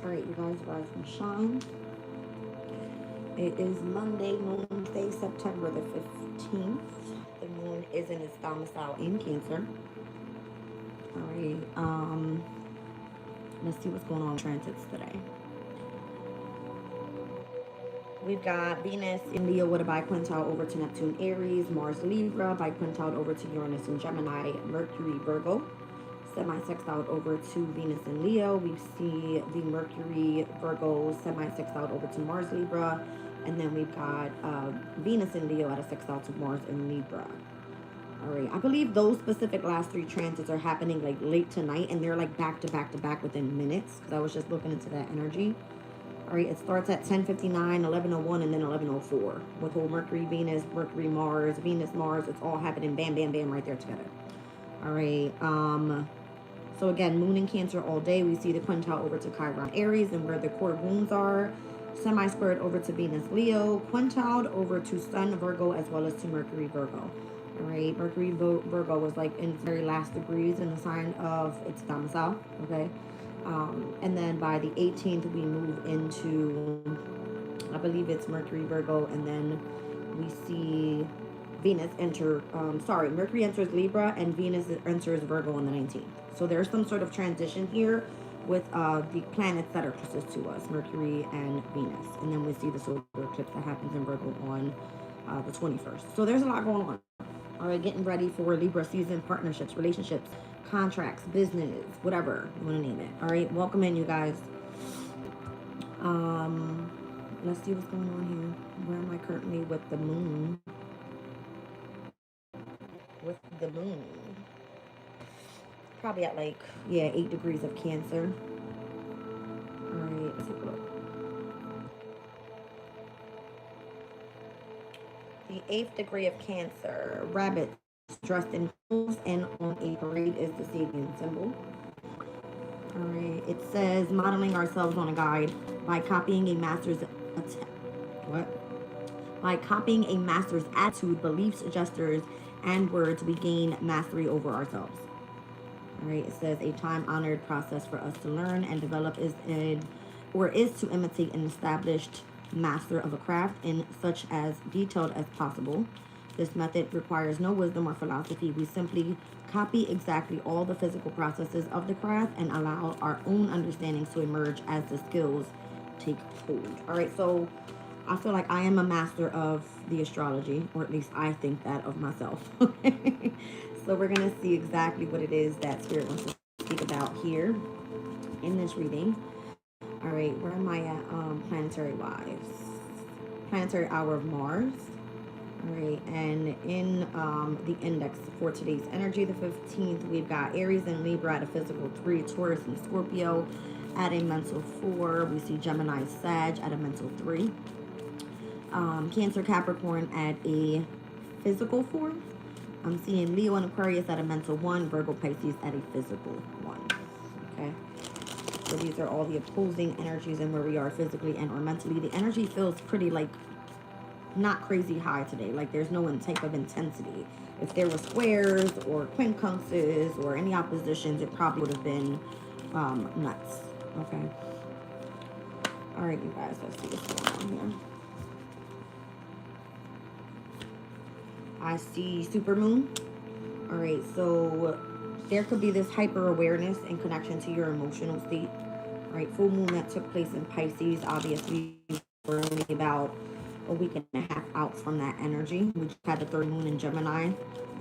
All right, you guys, rise and shine. It is Monday, Moon Day, September the 15th. The moon is in its domicile in Cancer. All right, let's see what's going on in transits today. We've got Venus in Leo with a biquintile over to Neptune Aries, Mars Libra, biquintile over to Uranus and Gemini, Mercury Virgo, semi-sextile over to Venus and Leo. We see the Mercury Virgo semi-sextile over to Mars Libra, and then we've got Venus in Leo at a sextile to Mars in Libra. All right, I believe those specific last three transits are happening like late tonight, and they're like back to back to back within minutes, because I was just looking into that energy. All right, it starts at 10:59, 11:01, and then 11:04 with whole Mercury, Venus, Mercury, Mars, Venus, Mars. It's all happening bam, bam, bam right there together. All right, so again, Moon in Cancer all day. We see the quintile over to Chiron Aries, and where the core wounds are, semi-squared over to Venus Leo, quintiled over to Sun Virgo, as well as to Mercury Virgo. All right, Mercury Virgo was like in its very last degrees in the sign of its domicile. Okay. And then by the 18th, we move into, I believe it's Mercury Virgo, and then we see Venus enter, Mercury enters Libra and Venus enters Virgo on the 19th. So there's some sort of transition here with the planets that are closest to us, Mercury and Venus. And then we see the solar eclipse that happens in Virgo on the 21st. So there's a lot going on. All right, getting ready for Libra season, partnerships, relationships, contracts, business, whatever you want to name it. All right, welcome in, you guys. Let's see what's going on here. Where am I currently with the moon? With the moon, probably at like 8 degrees of Cancer. All right, let's take a look. The 8th degree of Cancer, rabbits dressed in clothes and on a parade is the Sabian symbol. All right, it says modeling ourselves on a guide by copying a master's by copying a master's attitude, beliefs, gestures, and words, we gain mastery over ourselves. All right, it says a time-honored process for us to learn and develop is to imitate an established master of a craft in such as detailed as possible. This method requires no wisdom or philosophy. We simply copy exactly all the physical processes of the craft and allow our own understandings to emerge as the skills take hold. All right, so I feel like I am a master of the astrology, or at least I think that of myself. So we're going to see exactly what it is that Spirit wants to speak about here in this reading. All right, where am I at planetary wise? Planetary hour of Mars. All right, and in the index for today's energy, the 15th, we've got Aries and Libra at a physical 3, Taurus and Scorpio at a mental 4. We see Gemini, Sag at a mental 3. Cancer, Capricorn at a physical 4. I'm seeing Leo and Aquarius at a mental 1, Virgo, Pisces at a physical 1. Okay. So these are all the opposing energies and where we are physically and or mentally. The energy feels pretty like not crazy high today. Like there's no type of intensity. If there were squares or quincunxes or any oppositions, it probably would have been nuts. Okay. All right, you guys, let's see what's going on here. I see supermoon. All right, so there could be this hyper awareness in connection to your emotional state. All right, full moon that took place in Pisces. Obviously, we're only about a week and a half out from that energy. We just had the third moon in Gemini,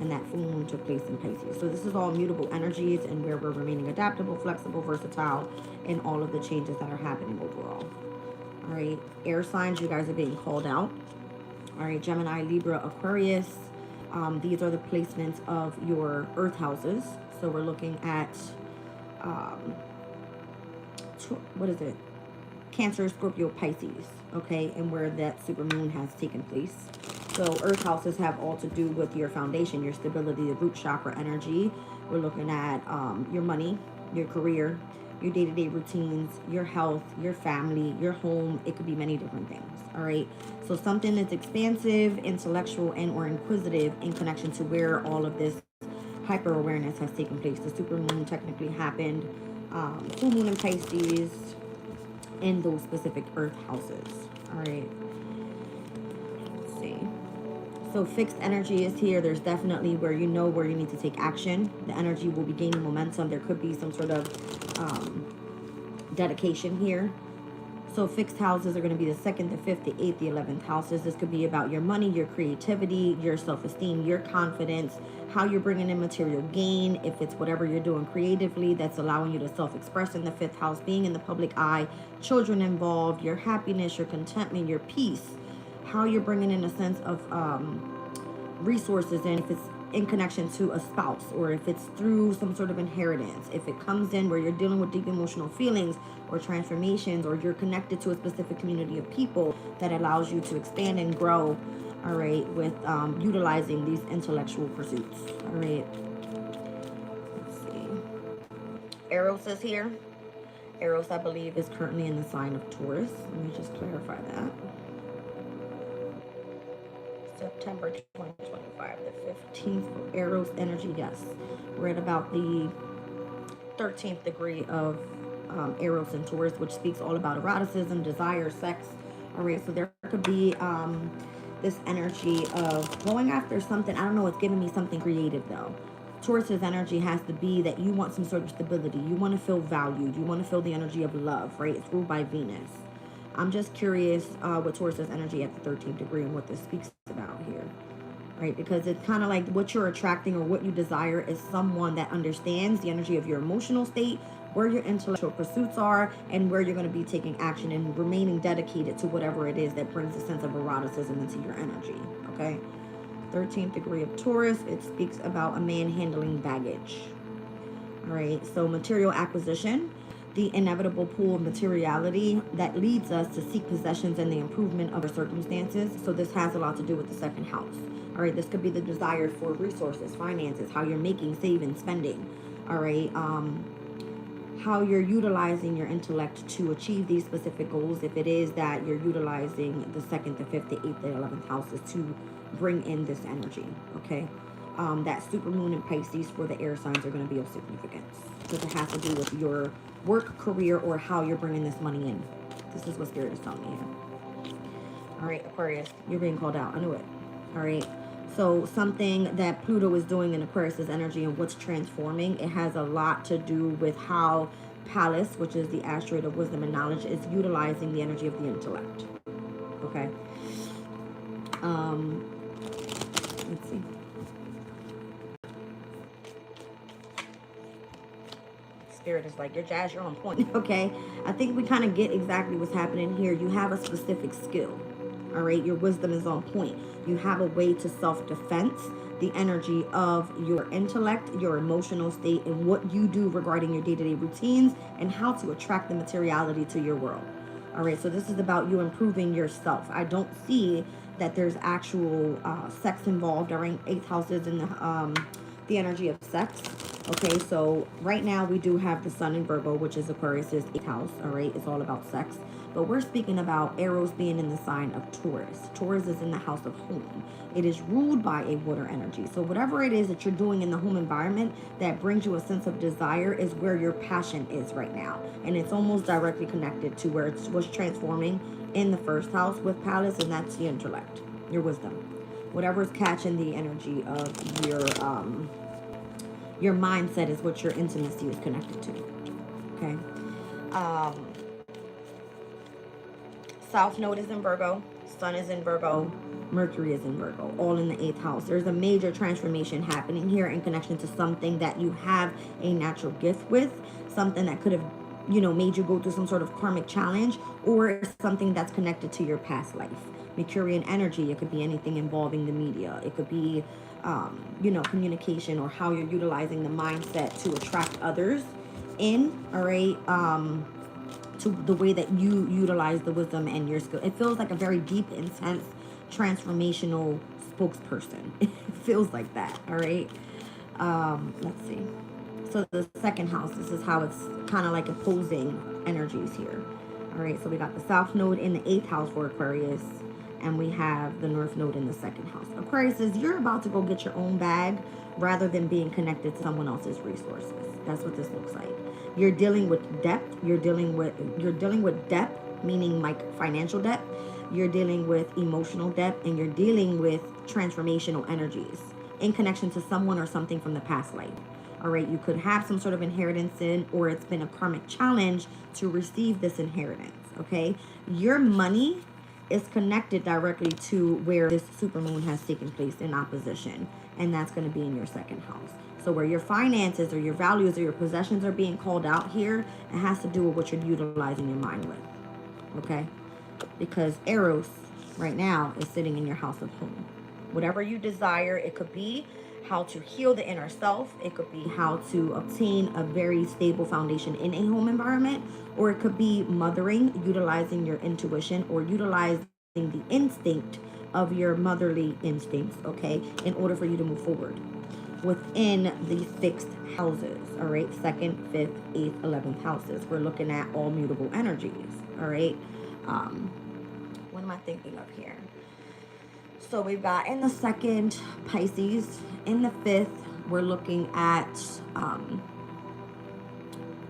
and that full moon took place in Pisces. So this is all mutable energies and where we're remaining adaptable, flexible, versatile in all of the changes that are happening overall. All right, air signs, you guys are being called out. All right, Gemini, Libra, Aquarius. These are the placements of your earth houses. So we're looking at, what is it? Cancer, Scorpio, Pisces, okay? And where that supermoon has taken place. So earth houses have all to do with your foundation, your stability, the root chakra energy. We're looking at your money, your career, your day-to-day routines, your health, your family, your home. It could be many different things, all right? So something that's expansive, intellectual, and or inquisitive in connection to where all of this hyper awareness has taken place. The supermoon technically happened full moon in Pisces, in those specific earth houses. All right. Let's see. So fixed energy is here. There's definitely where you know where you need to take action. The energy will be gaining momentum. There could be some sort of dedication here. So fixed houses are going to be the 2nd, the 5th, the 8th, the 11th houses. This could be about your money, your creativity, your self-esteem, your confidence, how you're bringing in material gain. If it's whatever you're doing creatively that's allowing you to self-express in the 5th house, being in the public eye, children involved, your happiness, your contentment, your peace, how you're bringing in a sense of resources, and if it's in connection to a spouse or if it's through some sort of inheritance, if it comes in where you're dealing with deep emotional feelings or transformations, or you're connected to a specific community of people that allows you to expand and grow, all right, with utilizing these intellectual pursuits. All right, let's see. Eros is here. Eros, I believe, is currently in the sign of Taurus. Let me just clarify that. September 2025, the 15th for Eros energy, yes. We're at about the 13th degree of Eros and Taurus, which speaks all about eroticism, desire, sex. All right, so there could be this energy of going after something. I don't know, it's giving me something creative though. Taurus's energy has to be that you want some sort of stability. You want to feel valued. You want to feel the energy of love, right? It's ruled by Venus. I'm just curious with Taurus's energy at the 13th degree and what this speaks about here, right? Because it's kind of like what you're attracting or what you desire is someone that understands the energy of your emotional state, where your intellectual pursuits are, and where you're going to be taking action and remaining dedicated to whatever it is that brings a sense of eroticism into your energy, okay? 13th degree of Taurus, it speaks about a man handling baggage. All right, so material acquisition, the inevitable pool of materiality that leads us to seek possessions and the improvement of our circumstances. So this has a lot to do with the 2nd house. All right, this could be the desire for resources, finances, how you're making, saving, spending. All right, how you're utilizing your intellect to achieve these specific goals. If it is that you're utilizing the 2nd, the 5th, the 8th, the 11th houses to bring in this energy, okay? That supermoon in Pisces for the air signs are going to be of significance because it has to do with your work, career, or how you're bringing this money in. This is what Spirit is telling me here. All right, Aquarius, you're being called out. I knew it. All right. So something that Pluto is doing in Aquarius's energy and what's transforming, it has a lot to do with how Pallas, which is the asteroid of wisdom and knowledge, is utilizing the energy of the intellect. Okay. Let's see. Spirit is like, your Jazz, you're on point. Okay, I think we kind of get exactly what's happening here. You have a specific skill. All right, your wisdom is on point. You have a way to self-defense, the energy of your intellect, your emotional state, and what you do regarding your day-to-day routines and how to attract the materiality to your world. All right, so this is about you improving yourself. I don't see that there's actual sex involved. All right, 8th house is in the energy of sex. Okay, so right now we do have the sun in Virgo, which is Aquarius's 8th house. All right, it's all about sex. But we're speaking about Eros being in the sign of Taurus. Taurus is in the house of home. It is ruled by a water energy. So whatever it is that you're doing in the home environment that brings you a sense of desire is where your passion is right now. And it's almost directly connected to where it was transforming in the 1st house with Pallas, and that's the intellect, your wisdom. Whatever's catching the energy of your mindset is what your intimacy is connected to. Okay. South Node is in Virgo. Sun is in Virgo. Mercury is in Virgo. All in the 8th house. There's a major transformation happening here in connection to something that you have a natural gift with. Something that could have, made you go through some sort of karmic challenge, or something that's connected to your past life. Mercurian energy, it could be anything involving the media. It could be, communication, or how you're utilizing the mindset to attract others in, all right, to the way that you utilize the wisdom and your skill. It feels like a very deep, intense, transformational spokesperson. It feels like that, all right? Let's see. So the 2nd house, this is how it's kind of like opposing energies here. All right, so we got the South Node in the 8th house for Aquarius. and we have the North Node in the second house. Aquarius says you're about to go get your own bag rather than being connected to someone else's resources. That's what this looks like. You're dealing with debt. You're dealing with debt, meaning like financial debt. You're dealing with emotional debt, and you're dealing with transformational energies in connection to someone or something from the past life. All right, you could have some sort of inheritance in, or it's been a karmic challenge to receive this inheritance. Okay, your money is connected directly to where this supermoon has taken place in opposition, and that's going to be in your second house. So where your finances or your values or your possessions are being called out here, it has to do with what you're utilizing your mind with. Okay, because Eros right now is sitting in your house of home. Whatever you desire, it could be how to heal the inner self, it could be how to obtain a very stable foundation in a home environment, or it could be mothering, utilizing your intuition, or utilizing the instinct of your motherly instincts, okay, in order for you to move forward within these fixed houses. All right, 2nd, 5th, 8th, 11th houses. We're looking at all mutable energies. All right, what am I thinking of here? So we've got in the 2nd, Pisces. In the 5th, we're looking at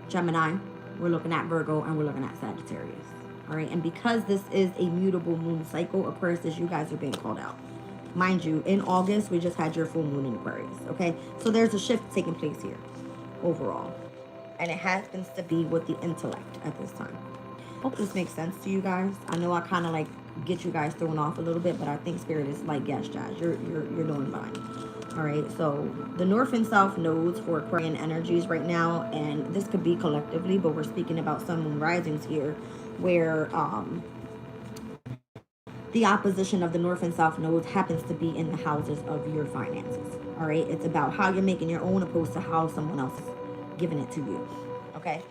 Gemini. We're looking at Virgo, and we're looking at Sagittarius. All right, and because this is a mutable moon cycle, Aquarius, you guys are being called out. Mind you, in August, we just had your full moon in Aquarius. Okay, so there's a shift taking place here overall, and it happens to be with the intellect at this time. Hope this makes sense to you guys. I know I kind of like get you guys thrown off a little bit, but I think Spirit is like, yes, Jazz, you're doing fine. All right, so the North and South nodes for Aquarian energies right now, and this could be collectively, but we're speaking about Sun, Moon, risings here, where the opposition of the North and South nodes happens to be in the houses of your finances. All right, it's about how you're making your own opposed to how someone else is giving it to you. Okay,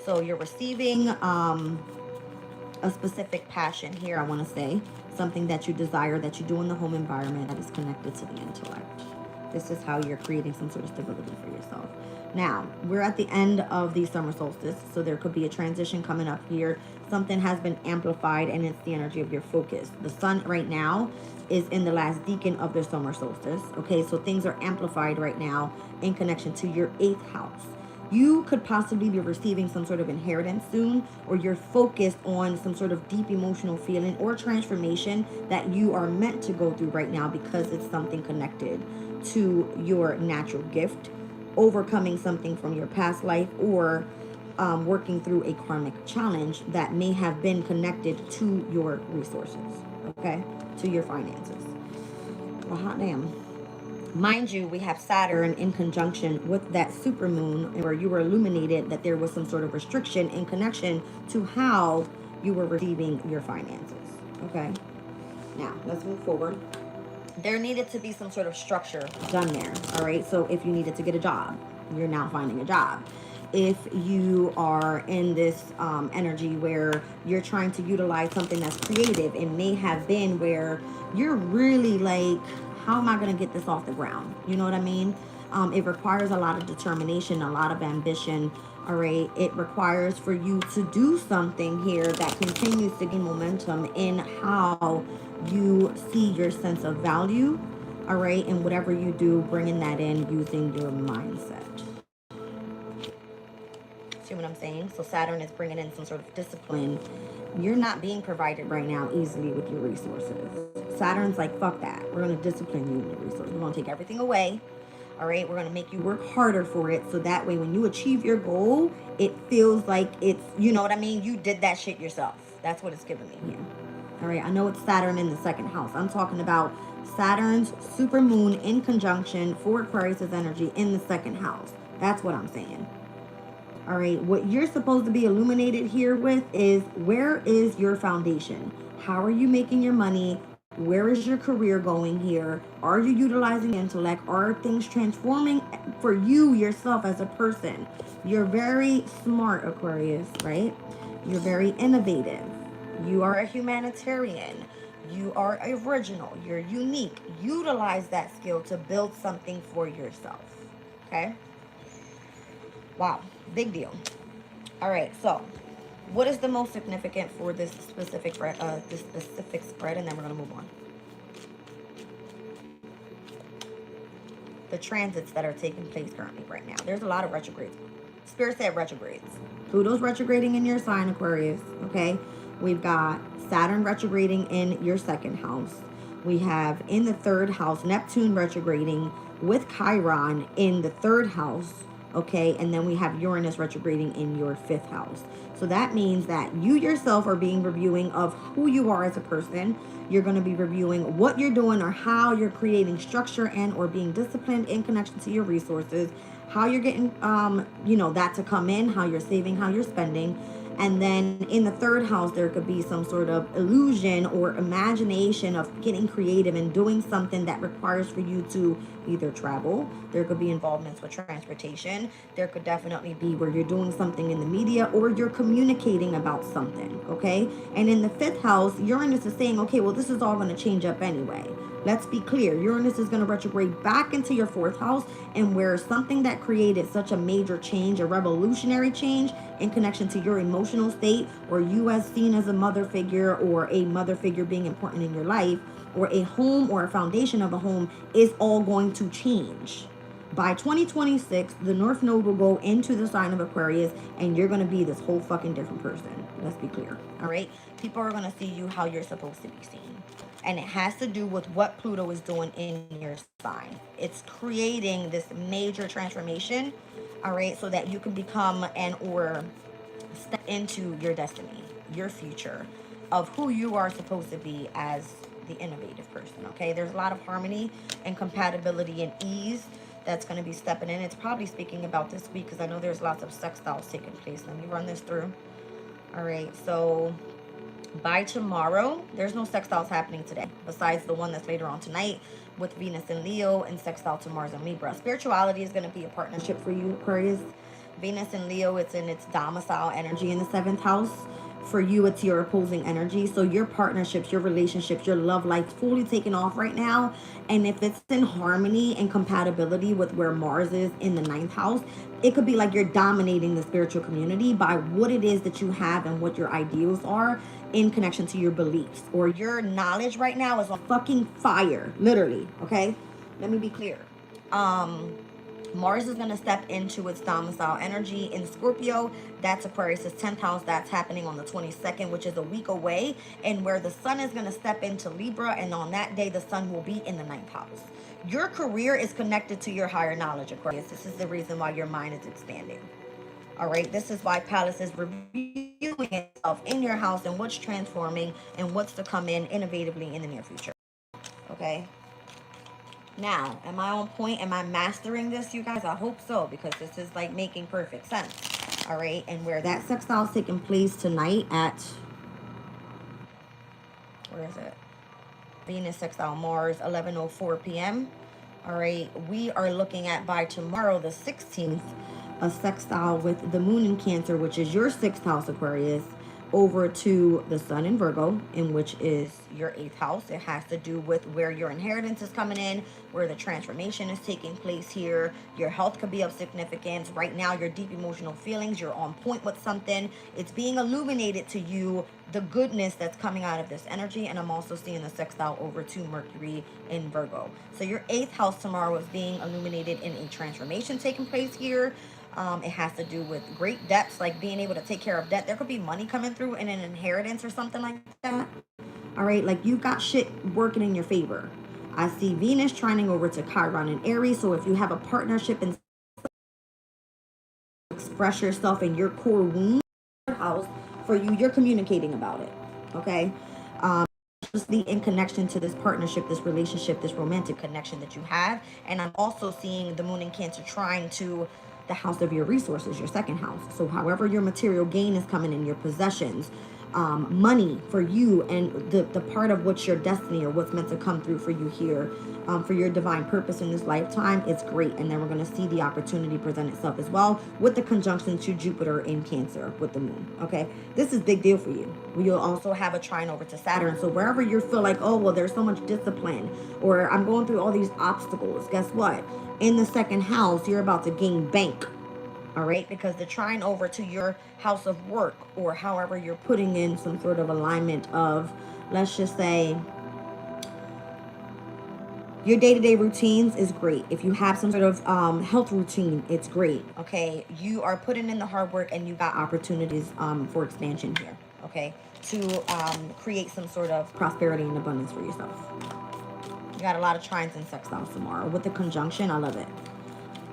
so you're receiving a specific passion here, I want to say, something that you desire, that you do in the home environment that is connected to the intellect. This is how you're creating some sort of stability for yourself. Now, we're at the end of the summer solstice, so there could be a transition coming up here. Something has been amplified, and it's the energy of your focus. The sun right now is in the last decan of the summer solstice. Okay, so things are amplified right now in connection to your 8th house. You could possibly be receiving some sort of inheritance soon, or you're focused on some sort of deep emotional feeling or transformation that you are meant to go through right now because it's something connected to your natural gift, overcoming something from your past life, or working through a karmic challenge that may have been connected to your resources, okay, to your finances. Well, hot damn. Mind you, we have Saturn in conjunction with that supermoon, where you were illuminated that there was some sort of restriction in connection to how you were receiving your finances. Okay, now let's move forward. There needed to be some sort of structure done there. All right, so if you needed to get a job, you're now finding a job. If you are in this energy where you're trying to utilize something that's creative, it may have been where you're really like, how am I going to get this off the ground? You know what I mean? It requires a lot of determination, a lot of ambition. All right, it requires for you to do something here that continues to gain momentum in how you see your sense of value. All right, and whatever you do, bringing that in using your mindset. See what I'm saying? So Saturn is bringing in some sort of discipline. You're not being provided right now easily with your resources. Saturn's like, fuck that. We're going to discipline you with your resources. We're going to take everything away. All right, we're going to make you work harder for it, so that way when you achieve your goal, it feels like it's, you know what I mean, you did that shit yourself. That's what it's giving me here. All right, I know it's Saturn in the second house. I'm talking about Saturn's super moon in conjunction for Aquarius' energy in the second house. That's what I'm saying. All right, what you're supposed to be illuminated here with is, where is your foundation? How are you making your money? Where is your career going here? Are you utilizing intellect? Are things transforming for you yourself as a person? You're very smart, Aquarius, right? You're very innovative. You are a humanitarian. You are original. You're unique. Utilize that skill to build something for yourself. Okay? Wow, big deal. All right, so What is the most significant for this specific spread, and then we're gonna move on. The transits that are taking place currently right now. There's a lot of retrogrades. Spirit said retrogrades. Pluto's retrograding in your sign, Aquarius. Okay, we've got Saturn retrograding in your second house. We have in the third house Neptune retrograding with Chiron in the third house. Okay, and then we have Uranus retrograding in your fifth house. So that means that you yourself are being reviewing of who you are as a person. You're going to be reviewing what you're doing or how you're creating structure and or being disciplined in connection to your resources, how you're getting that to come in, how you're saving, how you're spending. And then in the third house, there could be some sort of illusion or imagination of getting creative and doing something that requires for you to either travel. There could be involvements with transportation. There could definitely be where you're doing something in the media or you're communicating about something, okay? And in the fifth house, Uranus is saying, okay, well, this is all going to change up anyway. Let's be clear. Uranus is going to retrograde back into your fourth house, and where something that created such a major change, a revolutionary change in connection to your emotional state, or you as seen as a mother figure or a mother figure being important in your life, or a home or a foundation of a home is all going to change. By 2026, the North Node will go into the sign of Aquarius, and you're going to be this whole fucking different person. Let's be clear. All right? People are going to see you how you're supposed to be seen. And it has to do with what Pluto is doing in your sign. It's creating this major transformation, all right, so that you can become and or step into your destiny, your future of who you are supposed to be as the innovative person, okay? There's a lot of harmony and compatibility and ease that's going to be stepping in. It's probably speaking about this week because I know there's lots of sextiles taking place. Let me run this through. All right, so by tomorrow, there's no sextiles happening today besides the one that's later on tonight with Venus and Leo and sextile to Mars and Libra. Spirituality is going to be a partnership for you, Aquarius. Venus and Leo, it's in its domicile energy in the seventh house. For you, it's your opposing energy. So your partnerships, your relationships, your love life fully taken off right now. And if it's in harmony and compatibility with where Mars is in the ninth house, it could be like you're dominating the spiritual community by what it is that you have and what your ideals are in connection to your beliefs. Or your knowledge right now is on fucking fire, literally, okay? Let me be clear. Mars is going to step into its domicile energy in Scorpio. That's Aquarius' 10th house. That's happening on the 22nd, which is a week away. And where the sun is going to step into Libra. And on that day, the sun will be in the 9th house. Your career is connected to your higher knowledge, Aquarius. This is the reason why your mind is expanding. All right. This is why Pallas is reviewing itself in your house and what's transforming and what's to come in innovatively in the near future. Okay. Now, am I on point? Am I mastering this, you guys? I hope so, because this is like making perfect sense. All right. And where that sextile is taking place tonight at, where is it? Venus sextile Mars, 11:04 p.m. All right. We are looking at by tomorrow, the 16th, a sextile with the moon in Cancer, which is your sixth house, Aquarius, over to the sun in Virgo, in which is your 8th house. It has to do with where your inheritance is coming in, where the transformation is taking place here. Your health could be of significance. Right now, your deep emotional feelings, you're on point with something. It's being illuminated to you, the goodness that's coming out of this energy. And I'm also seeing the sextile over to Mercury in Virgo. So your 8th house tomorrow is being illuminated in a transformation taking place here. It has to do with great debts, like being able to take care of debt. There could be money coming through in an inheritance or something like that. All right, like you've got shit working in your favor. I see Venus trining over to Chiron and Aries. So if you have a partnership and express yourself in your core wound house for you, you're communicating about it. Okay. In connection to this partnership, this relationship, this romantic connection that you have. And I'm also seeing the moon in Cancer trying to the house of your resources, your second house. So however your material gain is coming in, your possessions, money for you, and the part of what's your destiny or what's meant to come through for you here, for your divine purpose in this lifetime, it's great. And then we're going to see the opportunity present itself as well with the conjunction to Jupiter in Cancer with the moon. Okay, this is big deal for you. You'll also have a trine over to Saturn. So wherever you feel like, oh well, there's so much discipline, or I'm going through all these obstacles, guess what? In the second house, you're about to gain bank. All right, because the trine over to your house of work, or however you're putting in some sort of alignment of, let's just say, your day-to-day routines is great. If you have some sort of health routine, it's great. Okay, you are putting in the hard work and you got opportunities for expansion here. Okay, to create some sort of prosperity and abundance for yourself. You got a lot of trines and sextiles tomorrow with the conjunction. I love it.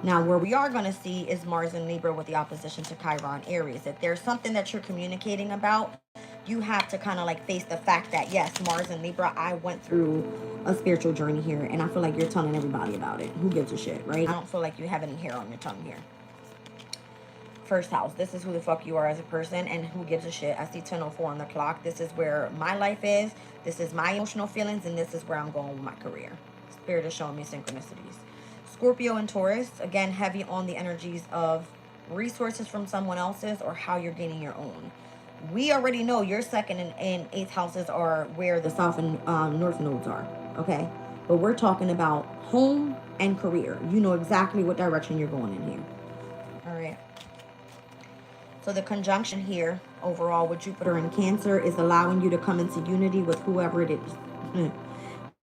Now, where we are going to see is Mars in Libra with the opposition to Chiron Aries. If there's something that you're communicating about, you have to kind of like face the fact that, yes, Mars in Libra, I went through a spiritual journey here, and I feel like you're telling everybody about it. Who gives a shit, right? I don't feel like you have any hair on your tongue here. First house, this is who the fuck you are as a person, and who gives a shit. I see 10:04 on the clock. This is where my life is. This is my emotional feelings, and this is where I'm going with my career. Spirit is showing me synchronicities. Scorpio and Taurus, again, heavy on the energies of resources from someone else's or how you're gaining your own. We already know your second and eighth houses are where the south and north nodes are, okay? But we're talking about home and career. You know exactly what direction you're going in here. All right. So the conjunction here overall with Jupiter in Cancer is allowing you to come into unity with whoever it is.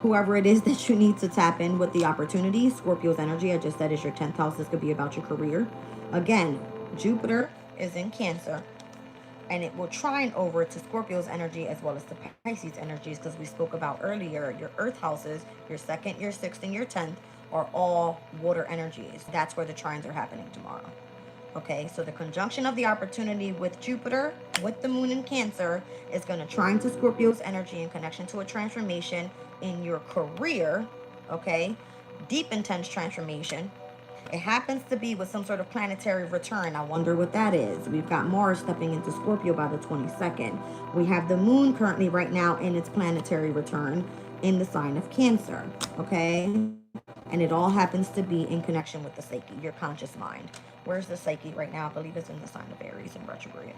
Whoever it is that you need to tap in with the opportunity. Scorpio's energy, I just said, is your 10th house. This could be about your career. Again, Jupiter is in Cancer, and it will trine over to Scorpio's energy as well as to Pisces energies, because we spoke about earlier, your earth houses, your 2nd, your 6th, and your 10th are all water energies. That's where the trines are happening tomorrow. Okay, so the conjunction of the opportunity with Jupiter, with the moon in Cancer, is going to trine to Scorpio's energy in connection to a transformation in your career. Okay, deep, intense transformation. It happens to be with some sort of planetary return. I wonder what that is. We've got Mars stepping into Scorpio by the 22nd. We have the moon currently right now in its planetary return in the sign of Cancer. Okay, and it all happens to be in connection with the psyche, your conscious mind. Where's the psyche right now? I believe it's in the sign of Aries in retrograde.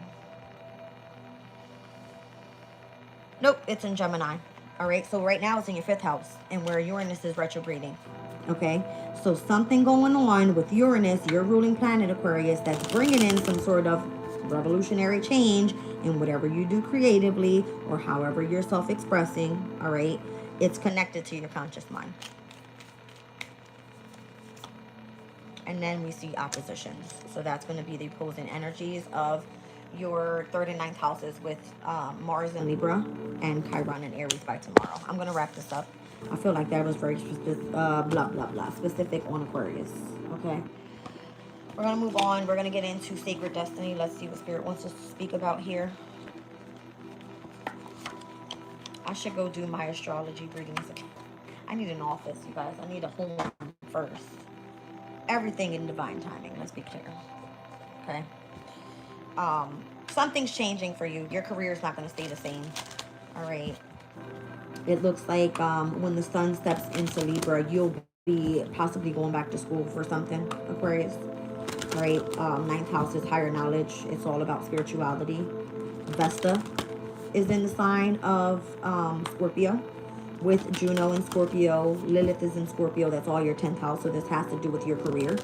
Nope, it's in Gemini. All right, so right now it's in your 5th house, and where Uranus is retrograding. Okay, so something going on with Uranus, your ruling planet Aquarius, that's bringing in some sort of revolutionary change in whatever you do creatively or however you're self-expressing. All right, it's connected to your conscious mind. And then we see oppositions. So that's going to be the opposing energies of your 3rd and 9th houses with Mars in Libra and Chiron in Aries by tomorrow. I'm going to wrap this up. I feel like that was very specific on Aquarius. Okay. We're going to move on. We're going to get into Sacred Destiny. Let's see what Spirit wants us to speak about here. I should go do my astrology readings again. I need an office, you guys. I need a home first. Everything in divine timing, let's be clear. Okay. Something's changing for you. Your career is not going to stay the same. All right. It looks like when the sun steps into Libra, you'll be possibly going back to school for something, Aquarius. All right. 9th house is higher knowledge. It's all about spirituality. Vesta is in the sign of Scorpio. With Juno in Scorpio, Lilith is in Scorpio. That's all your 10th house. So this has to do with your career.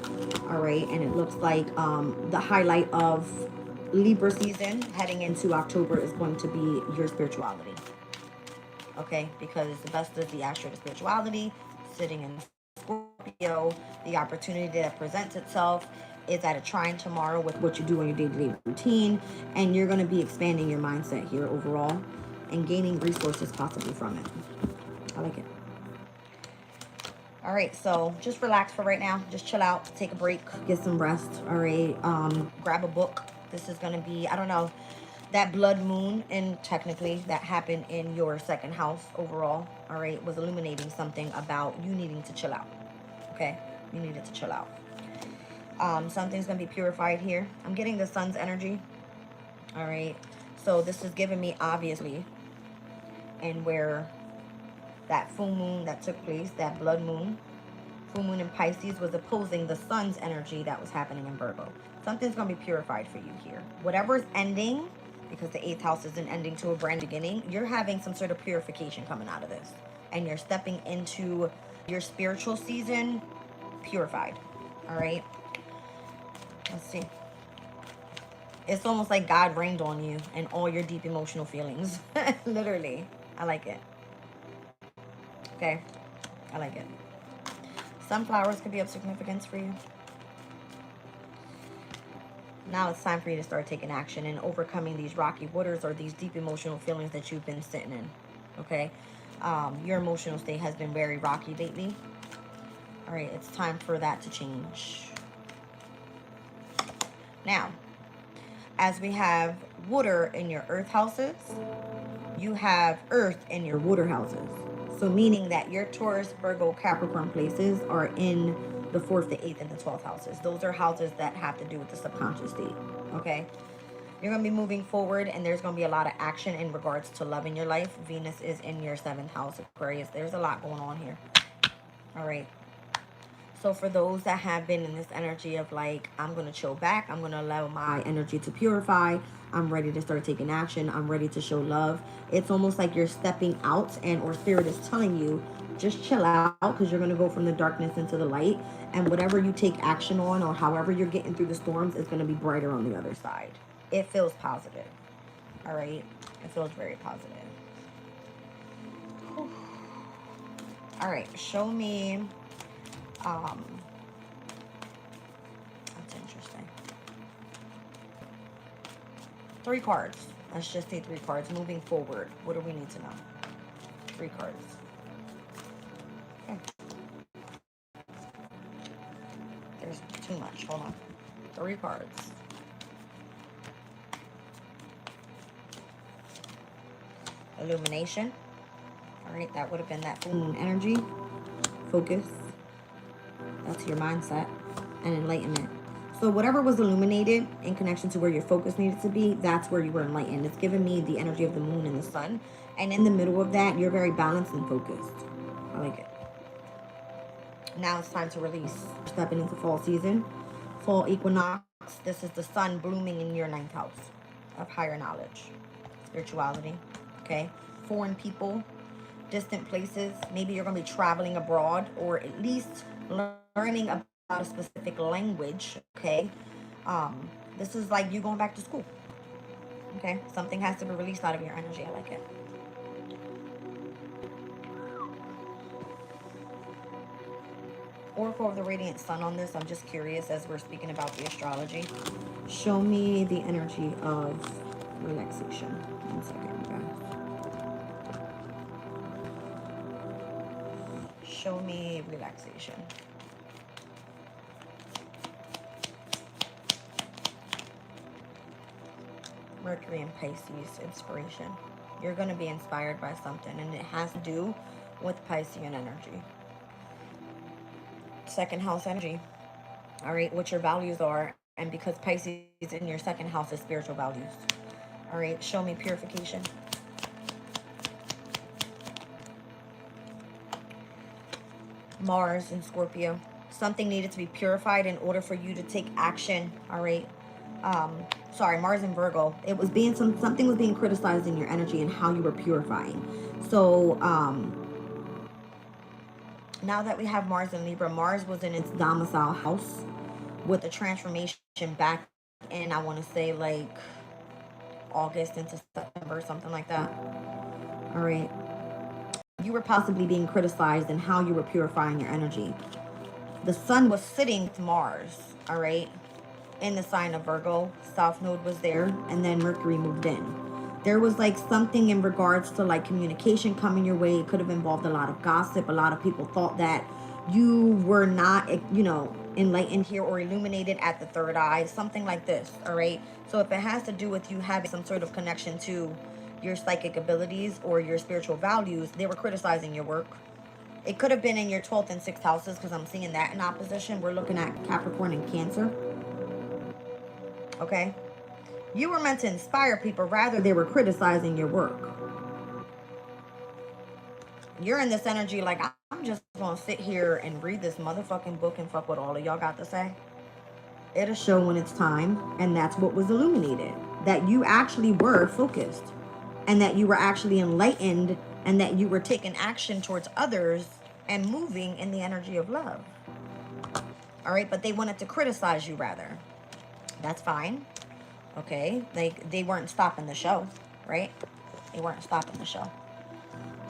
All right. And it looks like the highlight of Libra season heading into October is going to be your spirituality. Okay. Because the best is the astro of spirituality sitting in Scorpio. The opportunity that presents itself is at a trine tomorrow with what you do on your day-to-day routine. And you're going to be expanding your mindset here overall and gaining resources possibly from it. I like it. All right, so just relax for right now. Just chill out, take a break, get some rest. All right, grab a book. This is gonna be, I don't know, that blood moon, and technically that happened in your 2nd house overall. All right, was illuminating something about you needing to chill out. Okay, you needed to chill out. Something's gonna be purified here. I'm getting the sun's energy. All right, so this is giving me obviously, and where that full moon that took place, that blood moon, full moon in Pisces, was opposing the sun's energy that was happening in Virgo. Something's going to be purified for you here. Whatever's ending, because the 8th house is an ending to a brand beginning, you're having some sort of purification coming out of this. And you're stepping into your spiritual season purified. All right. Let's see. It's almost like God rained on you and all your deep emotional feelings. Literally. I like it. Okay. I like it. Sunflowers could be of significance for you. Now it's time for you to start taking action and overcoming these rocky waters or these deep emotional feelings that you've been sitting in. Okay. Your emotional state has been very rocky lately. All right. It's time for that to change. Now, as we have water in your earth houses, you have earth in your water houses. So meaning that your Taurus, Virgo, Capricorn places are in the 4th, the 8th, and the 12th houses. Those are houses that have to do with the subconscious state, okay? You're going to be moving forward, and there's going to be a lot of action in regards to love in your life. Venus is in your 7th house, Aquarius. There's a lot going on here. All right. So for those that have been in this energy of like, I'm going to chill back, I'm going to allow my energy to purify, I'm ready to start taking action, I'm ready to show love. It's almost like you're stepping out, and or spirit is telling you, just chill out, because you're going to go from the darkness into the light. And whatever you take action on, or however you're getting through the storms, is going to be brighter on the other side. It feels positive. All right. It feels very positive. Whew. All right. Show me. That's interesting. 3 cards. Let's just say 3 cards. Moving forward, what do we need to know? 3 cards. Okay. There's too much. Hold on. 3 cards. Illumination. All right, that would have been that full moon energy. Focus. That's your mindset. And enlightenment. So whatever was illuminated in connection to where your focus needed to be, that's where you were enlightened. It's given me the energy of the moon and the sun. And in the middle of that, you're very balanced and focused. I like it. Now it's time to release. Stepping into fall season. Fall equinox. This is the sun blooming in your 9th house of higher knowledge. Spirituality. Okay. Foreign people. Distant places. Maybe you're going to be traveling abroad, or at least learning about a specific language. Okay. This is like you going back to school. Okay. Something has to be released out of your energy. I like it. Oracle of the Radiant Sun on this. I'm just curious as we're speaking about the astrology. Show me the energy of relaxation. 1 second, guys. Show me relaxation. Mercury and Pisces, inspiration. You're going to be inspired by something, and it has to do with Piscean energy. 2nd house energy. All right, what your values are. And because Pisces in your 2nd house is spiritual values. All right, show me purification. Mars and Scorpio. Something needed to be purified in order for you to take action. All right. Sorry, Mars and Virgo. It was being something was being criticized in your energy and how you were purifying. So now that we have Mars in Libra, Mars was in its domicile house with a transformation back in, I want to say, like August into September, something like that. All right. You were possibly being criticized in how you were purifying your energy. The sun was sitting with Mars, all right, in the sign of Virgo. South Node was there, and then Mercury moved in. There was like something in regards to like communication coming your way. It could have involved a lot of gossip. A lot of people thought that you were not, you know, enlightened here or illuminated at the 3rd eye, something like this, all right? So if it has to do with you having some sort of connection to your psychic abilities or your spiritual values, they were criticizing your work. It could have been in your 12th and 6th houses, because I'm seeing that in opposition. We're looking at Capricorn and Cancer. Okay? You were meant to inspire people, rather they were criticizing your work. You're in this energy like, I'm just going to sit here and read this motherfucking book and fuck what all of y'all got to say. It'll show when it's time, and that's what was illuminated. That you actually were focused, and that you were actually enlightened, and that you were taking action towards others and moving in the energy of love. All right, but they wanted to criticize you rather. That's fine. Okay, they weren't stopping the show, right? They weren't stopping the show.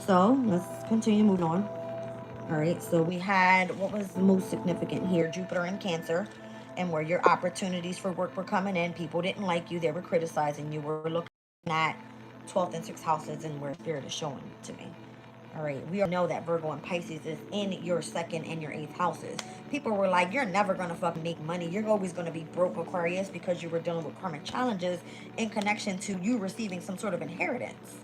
So let's continue moving on. All right, so we had, what was the most significant here? Jupiter in Cancer, and where your opportunities for work were coming in. People didn't like you, they were criticizing you. We're looking at 12th and 6th houses and where Spirit is showing to me. All right, we all know that Virgo and Pisces is in your 2nd and your 8th houses. People were like, you're never going to fucking make money. You're always going to be broke, Aquarius, because you were dealing with karmic challenges in connection to you receiving some sort of inheritance.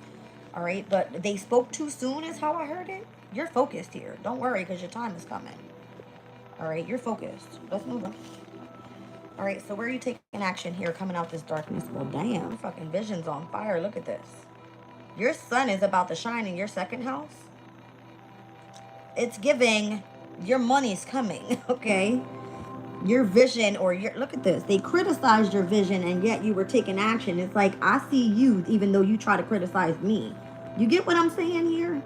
All right, but they spoke too soon is how I heard it. You're focused here. Don't worry, because your time is coming. All right, you're focused. Let's move on. All right, so where are you taking action here, coming out this darkness? Well, damn, fucking vision's on fire. Look at this. Your sun is about to shine in your 2nd house. It's giving your money's coming, okay? Your vision, or your, look at this. They criticized your vision and yet you were taking action. It's like, I see you even though you try to criticize me. You get what I'm saying here?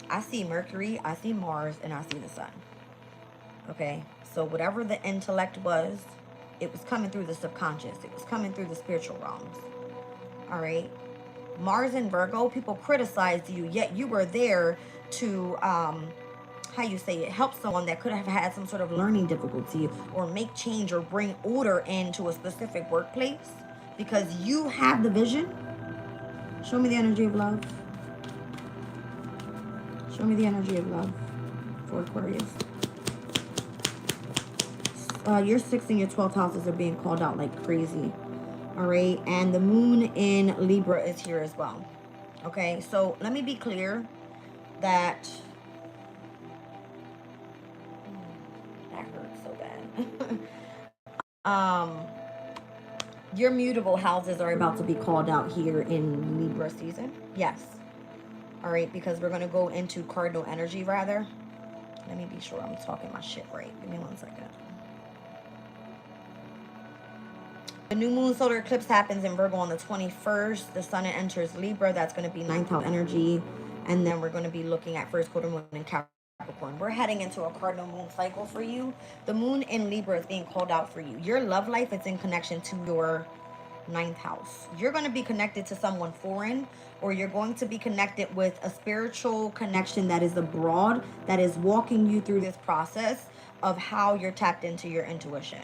I see Mercury, I see Mars, and I see the sun. Okay, so whatever the intellect was, it was coming through the subconscious. It was coming through the spiritual realms. All right. Mars and Virgo, people criticized you, yet you were there to, how you say it, help someone that could have had some sort of learning difficulty or make change or bring order into a specific workplace because you have the vision. Show me the energy of love. Show me the energy of love for Aquarius. Your 6th and your 12th houses are being called out like crazy. All right, and the moon in Libra is here as well. Okay, so let me be clear that that hurts so bad. Your mutable houses are about to be called out here in Libra season. Yes. All right, because we're going to go into cardinal energy rather. Let me be sure I'm talking my shit right. Give me 1 second. The new moon solar eclipse happens in Virgo on the 21st. The sun enters Libra. That's going to be 9th house energy. And then we're going to be looking at first quarter moon in Capricorn. We're heading into a cardinal moon cycle for you. The moon in Libra is being called out for you. Your love life is in connection to your 9th house. You're going to be connected to someone foreign, or you're going to be connected with a spiritual connection that is abroad, that is walking you through this process of how you're tapped into your intuition.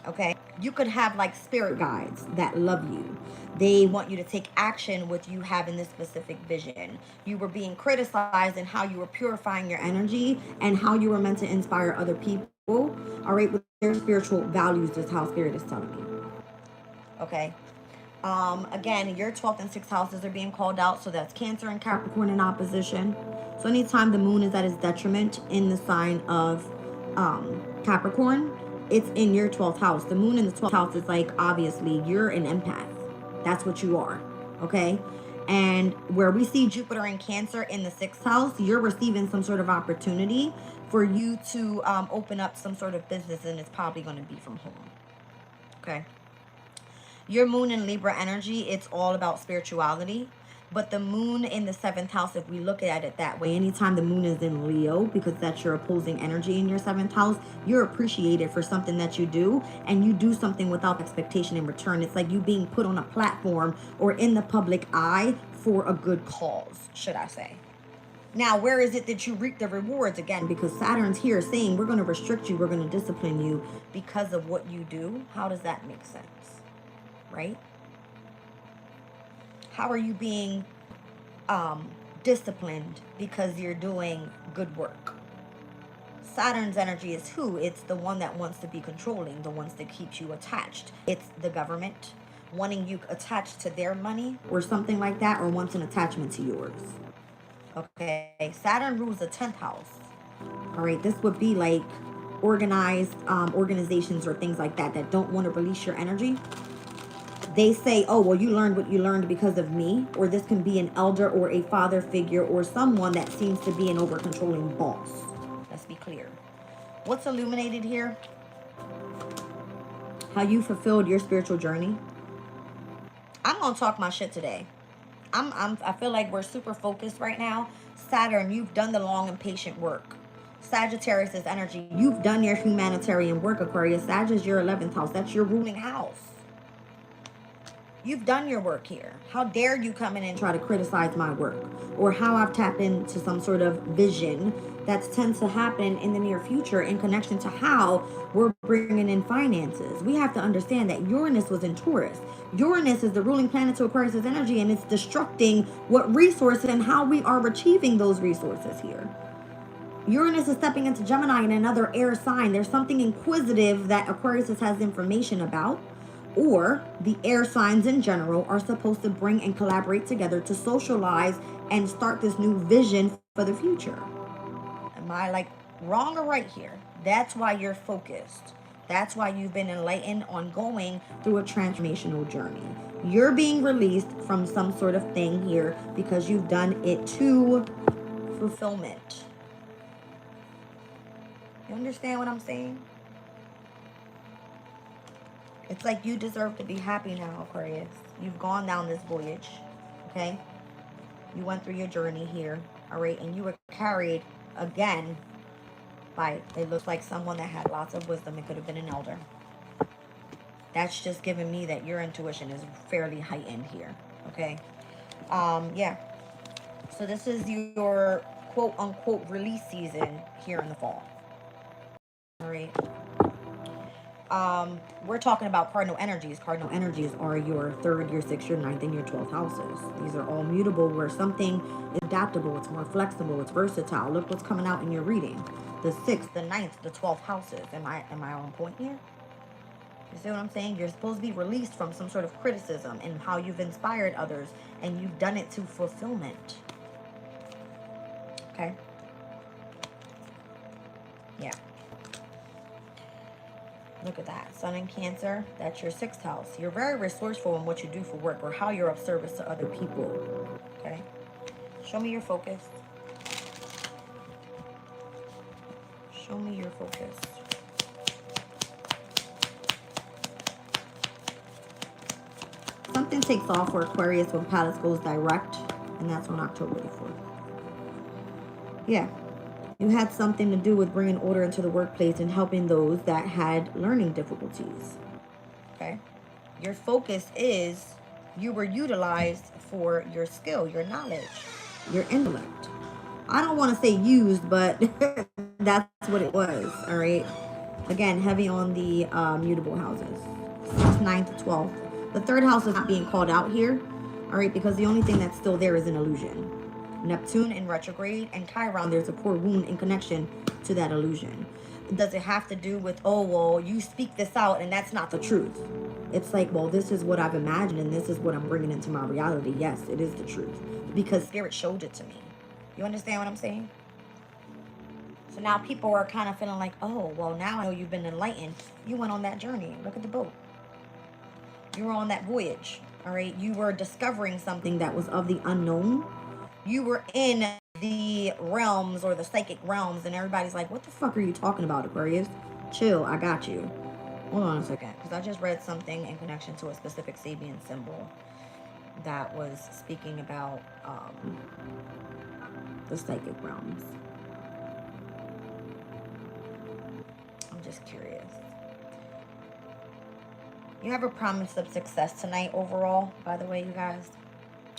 Okay, you could have like spirit guides that love you. They want you to take action with you having this specific vision. You were being criticized in how you were purifying your energy and how you were meant to inspire other people. All right, with their spiritual values is how Spirit is telling me. Okay. Again, your 12th and 6th houses are being called out. So that's Cancer and Capricorn in opposition. So anytime the moon is at its detriment in the sign of Capricorn, it's in your 12th house. The moon in the 12th house is like, obviously, you're an empath. That's what you are. Okay. And where we see Jupiter in Cancer in the 6th house, you're receiving some sort of opportunity for you to open up some sort of business, and it's probably going to be from home. Okay. Your moon in Libra energy, it's all about spirituality. But the moon in the 7th house, if we look at it that way, anytime the moon is in Leo, because that's your opposing energy in your 7th house, you're appreciated for something that you do, and you do something without expectation in return. It's like you being put on a platform or in the public eye for a good cause, should I say. Now, where is it that you reap the rewards? Again, because Saturn's here saying we're going to restrict you, we're going to discipline you because of what you do. How does that make sense? Right? How are you being disciplined because you're doing good work? Saturn's energy is who? It's the one that wants to be controlling, the ones that keeps you attached. It's the government wanting you attached to their money or something like that, or wants an attachment to yours. Okay, Saturn rules the 10th house. All right, this would be like organized organizations or things like that that don't want to release your energy. They say, oh, well, you learned what you learned because of me. Or this can be an elder or a father figure or someone that seems to be an over-controlling boss. Let's be clear. What's illuminated here? How you fulfilled your spiritual journey. I'm going to talk my shit today. I feel like we're super focused right now. Saturn, you've done the long and patient work. Sagittarius is energy. You've done your humanitarian work, Aquarius. Sag is your 11th house. That's your ruling house. You've done your work here. How dare you come in and try to criticize my work, or how I've tapped into some sort of vision that tends to happen in the near future in connection to how we're bringing in finances. We have to understand that Uranus was in Taurus. Uranus is the ruling planet to Aquarius' energy, and it's destructing what resources and how we are achieving those resources here. Uranus is stepping into Gemini in another air sign. There's something inquisitive that Aquarius has information about, or the air signs in general are supposed to bring and collaborate together to socialize and start this new vision for the future. Am I like wrong or right here? That's why you're focused. That's why you've been enlightened on going through a transformational journey. You're being released from some sort of thing here because you've done it to fulfillment. You understand what I'm saying? It's like you deserve to be happy now, Aquarius. You've gone down this voyage, okay? You went through your journey here, all right? And you were carried again by, it looks like someone that had lots of wisdom. It could have been an elder. That's just giving me that your intuition is fairly heightened here, okay? Yeah. So this is your quote-unquote release season here in the fall. All right. We're talking about cardinal energies. Cardinal energies are your 3rd, your 6th, your 9th, and your 12th houses. These are all mutable, where something is adaptable, it's more flexible, it's versatile. Look what's coming out in your reading. The 6th, the 9th, the 12th houses. Am I on point here? You see what I'm saying? You're supposed to be released from some sort of criticism and how you've inspired others, and you've done it to fulfillment. Okay? Yeah. Look at that. Sun in Cancer, that's your 6th house. You're very resourceful in what you do for work, or how you're of service to other people. Okay? Show me your focus. Show me your focus. Something takes off for Aquarius when Palace goes direct, and that's on October the 4th. Yeah. You had something to do with bringing order into the workplace and helping those that had learning difficulties. Okay? Your focus is you were utilized for your skill, your knowledge, your intellect. I don't want to say used, but that's what it was. All right? Again, heavy on the mutable houses. 6th, 9th, 12th. The 3rd house is not being called out here. All right? Because the only thing that's still there is an illusion. Neptune in retrograde and Chiron, there's a poor wound in connection to that illusion. Does it have to do with, oh, well, you speak this out and that's not the truth? It's like, well, this is what I've imagined and this is what I'm bringing into my reality. Yes, it is the truth because Spirit showed it to me. You understand what I'm saying? So now people are kind of feeling like, oh, well, now I know you've been enlightened. You went on that journey. Look at the boat. You were on that voyage, all right? You were discovering something that was of the unknown. You were in the realms or the psychic realms, and everybody's like, what the fuck are you talking about, Aquarius? Chill, I got you. Hold on a second, because I just read something in connection to a specific Sabian symbol that was speaking about the psychic realms. I'm just curious. You have a promise of success tonight overall, by the way, you guys.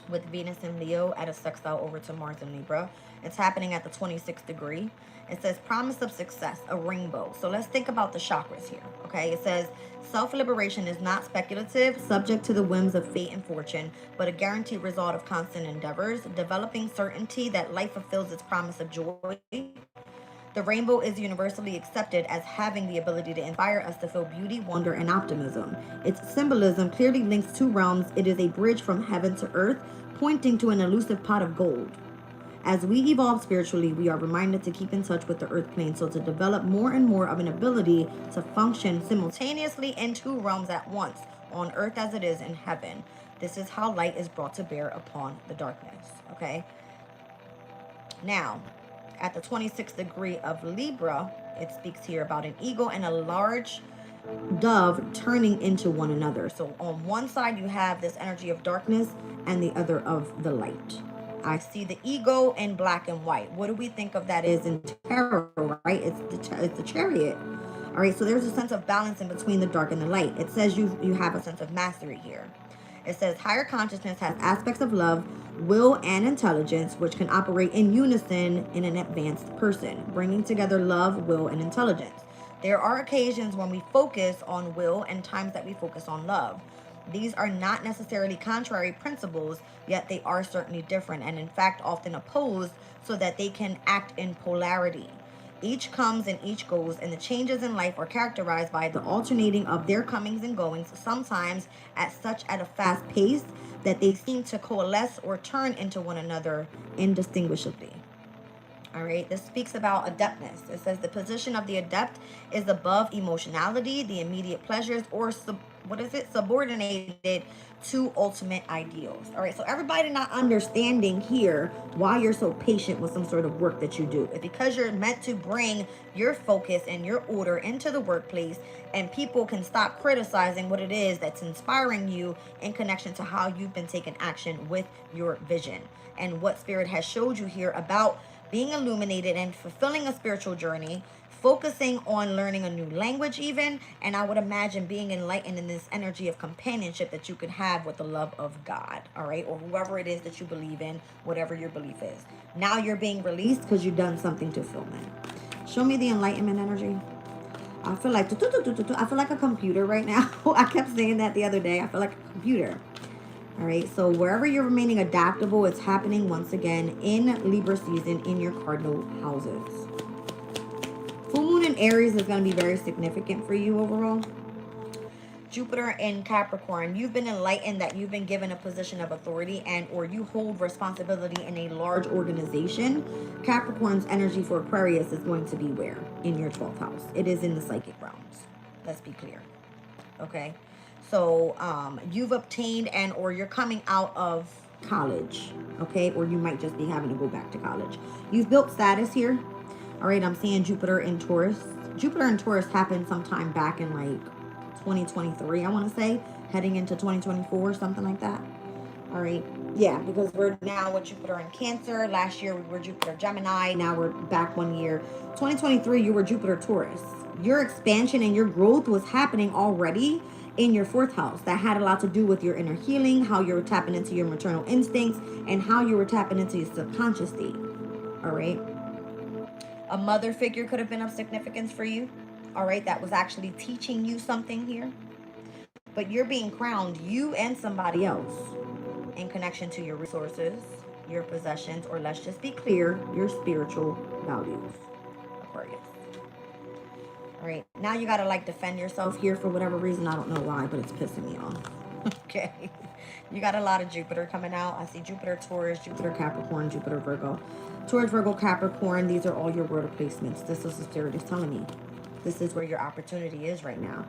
With Venus and Leo at a sextile over to Mars and Libra. It's happening at the 26th degree. It says promise of success, a rainbow. So let's think about the chakras here, okay? It says self-liberation is not speculative, subject to the whims of fate and fortune, but a guaranteed result of constant endeavors, developing certainty that life fulfills its promise of joy. The rainbow is universally accepted as having the ability to inspire us to feel beauty, wonder, and optimism. Its symbolism clearly links two realms. It is a bridge from heaven to earth, pointing to an elusive pot of gold. As we evolve spiritually, we are reminded to keep in touch with the earth plane, so to develop more and more of an ability to function simultaneously in two realms at once, on earth as it is in heaven. This is how light is brought to bear upon the darkness, okay? Now, at the 26th degree of Libra, it speaks here about an eagle and a large dove turning into one another. So on one side, you have this energy of darkness and the other of the light. I see the ego in black and white. What do we think of that as in tarot, right? It's the chariot. All right, so there's a sense of balance in between the dark and the light. It says you have a sense of mastery here. It says higher consciousness has aspects of love, will, and intelligence, which can operate in unison in an advanced person, bringing together love, will, and intelligence. There are occasions when we focus on will and times that we focus on love. These are not necessarily contrary principles, yet they are certainly different and in fact often opposed so that they can act in polarity. Each comes and each goes, and the changes in life are characterized by the alternating of their comings and goings, sometimes at a fast pace that they seem to coalesce or turn into one another indistinguishably. All right, this speaks about adeptness. It says the position of the adept is above emotionality, the immediate pleasures, or subordinated to ultimate ideals. All right, so everybody not understanding here why you're so patient with some sort of work that you do. It's because you're meant to bring your focus and your order into the workplace, and people can stop criticizing what it is that's inspiring you in connection to how you've been taking action with your vision and what Spirit has showed you here about being illuminated and fulfilling a spiritual journey, focusing on learning a new language even, and I would imagine being enlightened in this energy of companionship that you could have with the love of God, all right, or whoever it is that you believe in, whatever your belief is. Now you're being released because you've done something to fulfillment. Show me the enlightenment energy. I feel like a computer right now. I kept saying that the other day. I feel like a computer. All right, so wherever you're remaining adaptable, it's happening once again in Libra season in your cardinal houses. Full moon in Aries is going to be very significant for you overall. Jupiter in Capricorn, you've been enlightened that you've been given a position of authority and or you hold responsibility in a large organization. Capricorn's energy for Aquarius is going to be where? In your 12th house. It is in the psychic realms. Let's be clear. Okay. So you've obtained and or you're coming out of college, okay? Or you might just be having to go back to college. You've built status here. All right, I'm seeing Jupiter in Taurus. Jupiter in Taurus happened sometime back in like 2023, I want to say, heading into 2024, something like that. All right. Yeah, because we're now with Jupiter in Cancer. Last year we were Jupiter Gemini. Now we're back 1 year. 2023, you were Jupiter Taurus. Your expansion and your growth was happening already in your 4th house. That had a lot to do with your inner healing, how you were tapping into your maternal instincts, and how you were tapping into your subconscious state. All right. A mother figure could have been of significance for you. All right. That was actually teaching you something here. But you're being crowned, you and somebody else, in connection to your resources, your possessions, or let's just be clear, your spiritual values. Aquarius. All right, now you gotta like defend yourself here for whatever reason. I don't know why, but it's pissing me off. Okay, you got a lot of Jupiter coming out. I see Jupiter Taurus, Jupiter Capricorn, Jupiter Virgo. Taurus, Virgo, Capricorn, these are all your word placements. This is what Spirit is telling me. This is where your opportunity is right now.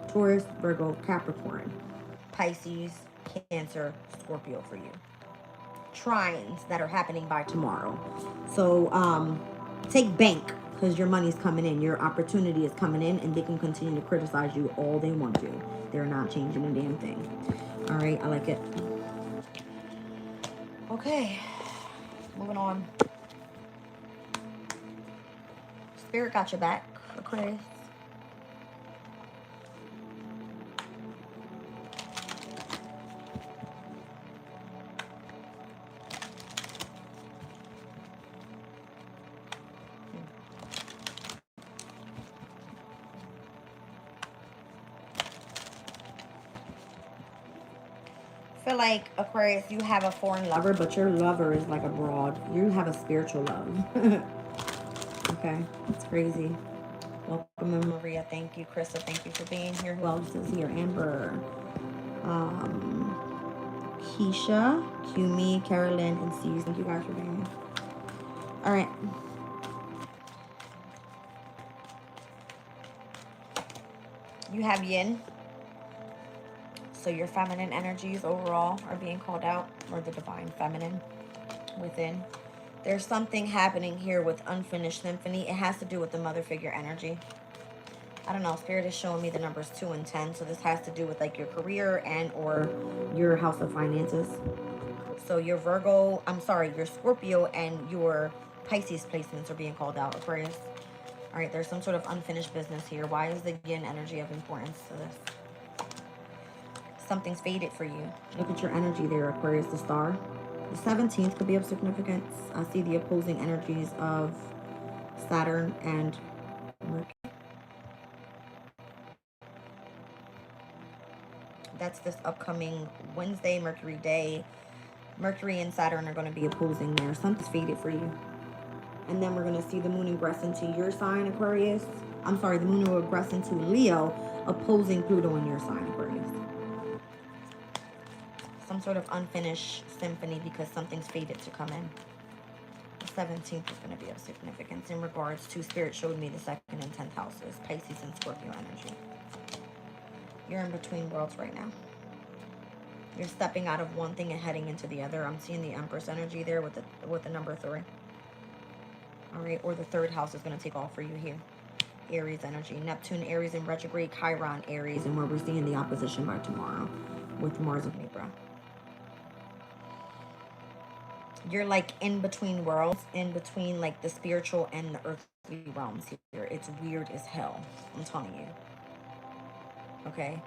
Taurus, Virgo, Capricorn, Pisces, Cancer, Scorpio for you. Trines that are happening by tomorrow. So take bank because your money's coming in. Your opportunity is coming in and they can continue to criticize you all they want to. They're not changing a damn thing. All right, I like it. Okay, moving on. Spirit got your back, Aquarius. Feel like Aquarius, you have a foreign lover, but your lover is like abroad. You have a spiritual love. Okay, that's crazy. Welcome, Maria. Thank you, Krista. Thank you for being here. Who else is here? Amber, Keisha, Kumi, Carolyn, and C's. Thank you guys for being here. All right. You have Yin. So your feminine energies overall are being called out, or the divine feminine within. There's something happening here with unfinished symphony. It has to do with the mother figure energy. I don't know, Spirit is showing me the numbers 2 and 10. So this has to do with like your career and or your house of finances. So your Virgo, I'm sorry, your Scorpio and your Pisces placements are being called out, Aquarius. All right, there's some sort of unfinished business here. Why is the yin energy of importance to this? Something's faded for you. Look at your energy there, Aquarius, the star. The 17th could be of significance. I see the opposing energies of Saturn and Mercury. That's this upcoming Wednesday, Mercury day. Mercury and Saturn are going to be opposing there. Something's faded for you. And then we're going to see the moon ingress into your sign, Aquarius. I'm sorry, the moon will ingress into Leo, opposing Pluto in your sign, Aquarius. Some sort of unfinished symphony because something's faded to come in. The 17th is going to be of significance in regards to, Spirit showed me the 2nd and 10th houses, Pisces and Scorpio energy. You're in between worlds right now. You're stepping out of one thing and heading into the other. I'm seeing the Empress energy there with the number 3. All right, or the 3rd house is going to take off for you here. Aries energy. Neptune, Aries in retrograde, Chiron, Aries, and where we're seeing the opposition by tomorrow with Mars of Libra. You're like in between worlds, in between like the spiritual and the earthly realms here. It's weird as hell, I'm telling you. Okay?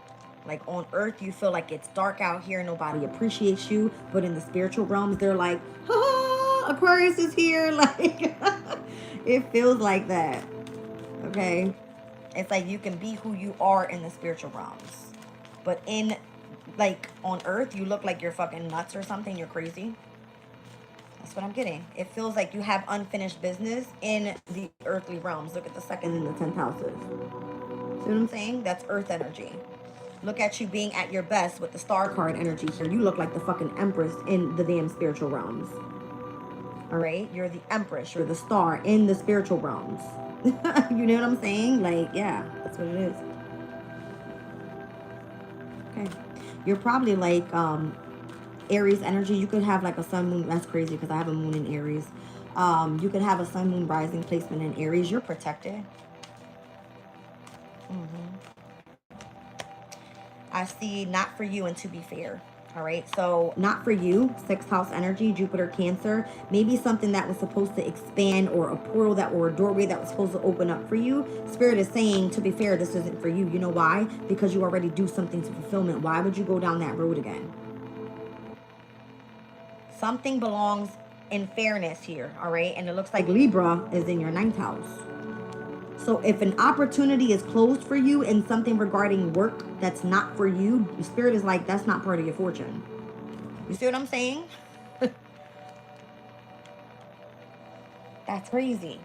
Like on earth, you feel like it's dark out here, nobody appreciates you, but in the spiritual realms, they're like, ah, Aquarius is here. Like, it feels like that. Okay? It's like you can be who you are in the spiritual realms. But in, like, on earth, you look like you're fucking nuts or something. You're crazy. That's what I'm getting. It feels like you have unfinished business in the earthly realms. Look at the 2nd and the 10th houses. See what I'm saying? That's earth energy. Look at you being at your best with the star card energy here. You look like the fucking Empress in the damn spiritual realms. All right? You're the Empress. You're the star in the spiritual realms. You know what I'm saying? Like, yeah, that's what it is. Okay. You're probably like Aries energy. You could have like a sun moon. That's crazy because I have a moon in Aries. You could have a sun moon rising placement in Aries. You're protected. I see not for you and to be fair. All right. So not for you, 6th house energy, Jupiter, Cancer, maybe something that was supposed to expand or a portal that or a doorway that was supposed to open up for you. Spirit is saying, to be fair, this isn't for you. You know why? Because you already do something to fulfillment. Why would you go down that road again? Something belongs in fairness here. All right. And it looks like Libra is in your 9th house. So if an opportunity is closed for you in something regarding work that's not for you, the Spirit is like, that's not part of your fortune. You see what I'm saying? That's crazy.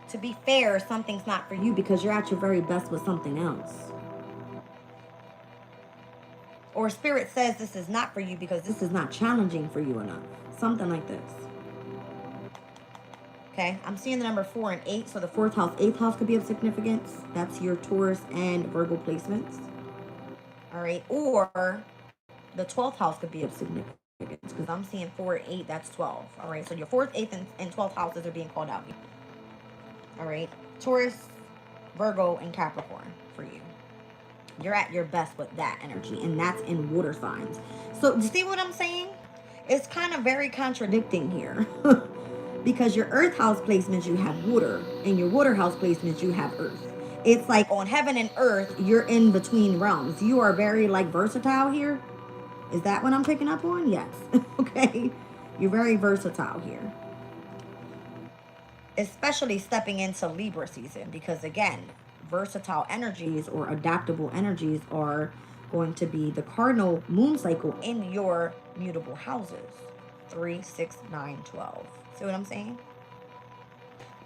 To be fair, something's not for you because you're at your very best with something else. Or Spirit says this is not for you because this is not challenging for you enough. Something like this. Okay, I'm seeing the number 4 and 8, so the 4th house, 8th house could be of significance. That's your Taurus and Virgo placements. All right, or the 12th house could be of significance because I'm seeing 4 and 8, that's 12. All right, so your 4th, 8th, and 12th houses are being called out. All right, Taurus, Virgo, and Capricorn for you. You're at your best with that energy, and that's in water signs. So, do you see what I'm saying? It's kind of very contradicting here. Because your earth house placements, you have water. And your water house placements, you have earth. It's like on heaven and earth, you're in between realms. You are very like versatile here. Is that what I'm picking up on? Yes. Okay. You're very versatile here. Especially stepping into Libra season. Because again, versatile energies or adaptable energies are going to be the cardinal moon cycle in your mutable houses. 3, 6, 9, 12. See what I'm saying?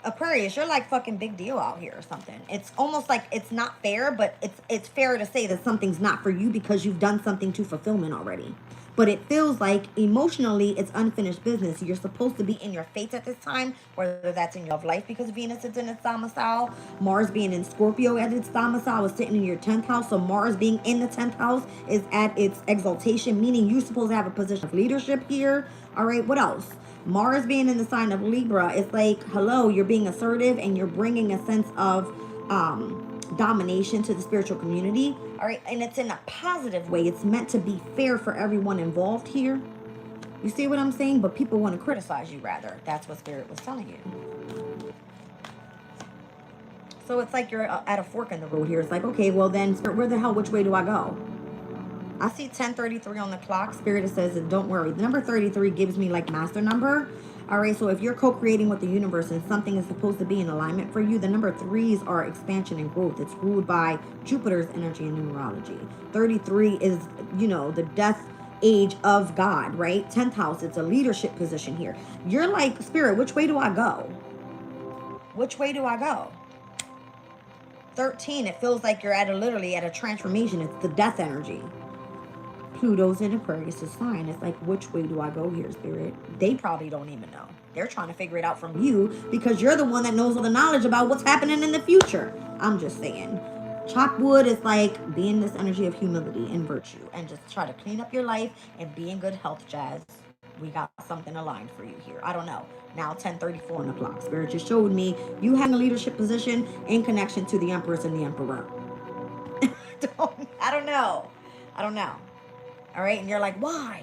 Aquarius, you're like fucking big deal out here or something. It's almost like it's not fair, but it's fair to say that something's not for you because you've done something to fulfillment already. But it feels like emotionally it's unfinished business. You're supposed to be in your fate at this time, whether that's in your love life because Venus is in its domicile, Mars being in Scorpio at its domicile is sitting in your 10th house. So Mars being in the 10th house is at its exaltation, meaning you're supposed to have a position of leadership here. All right, what else? Mars being in the sign of Libra, it's like, hello, you're being assertive and you're bringing a sense of domination to the spiritual community. All right, and it's in a positive way. It's meant to be fair for everyone involved here. You see what I'm saying? But people want to criticize you, rather. That's what Spirit was telling you. So it's like you're at a fork in the road here. It's like, okay, well then, Spirit, where the hell, which way do I go? I see 10:33 on the clock. Spirit says, don't worry. The number 33 gives me like master number. All right, so if you're co-creating with the universe and something is supposed to be in alignment for you, the number 3s are expansion and growth. It's ruled by Jupiter's energy and numerology. 33 is, you know, the death age of God, right? 10th house, it's a leadership position here. You're like, Spirit, which way do I go? Which way do I go? 13, it feels like you're literally at a transformation. It's the death energy. Pluto's in Aquarius' sign. It's like, which way do I go here, Spirit? They probably don't even know. They're trying to figure it out from you because you're the one that knows all the knowledge about what's happening in the future. I'm just saying. Chop wood is like being this energy of humility and virtue and just try to clean up your life and be in good health, Jazz. We got something aligned for you here. I don't know. Now 10:34 on the clock. Spirit just showed me you having a leadership position in connection to the Empress and the Emperor. I don't know. All right, and you're like, why?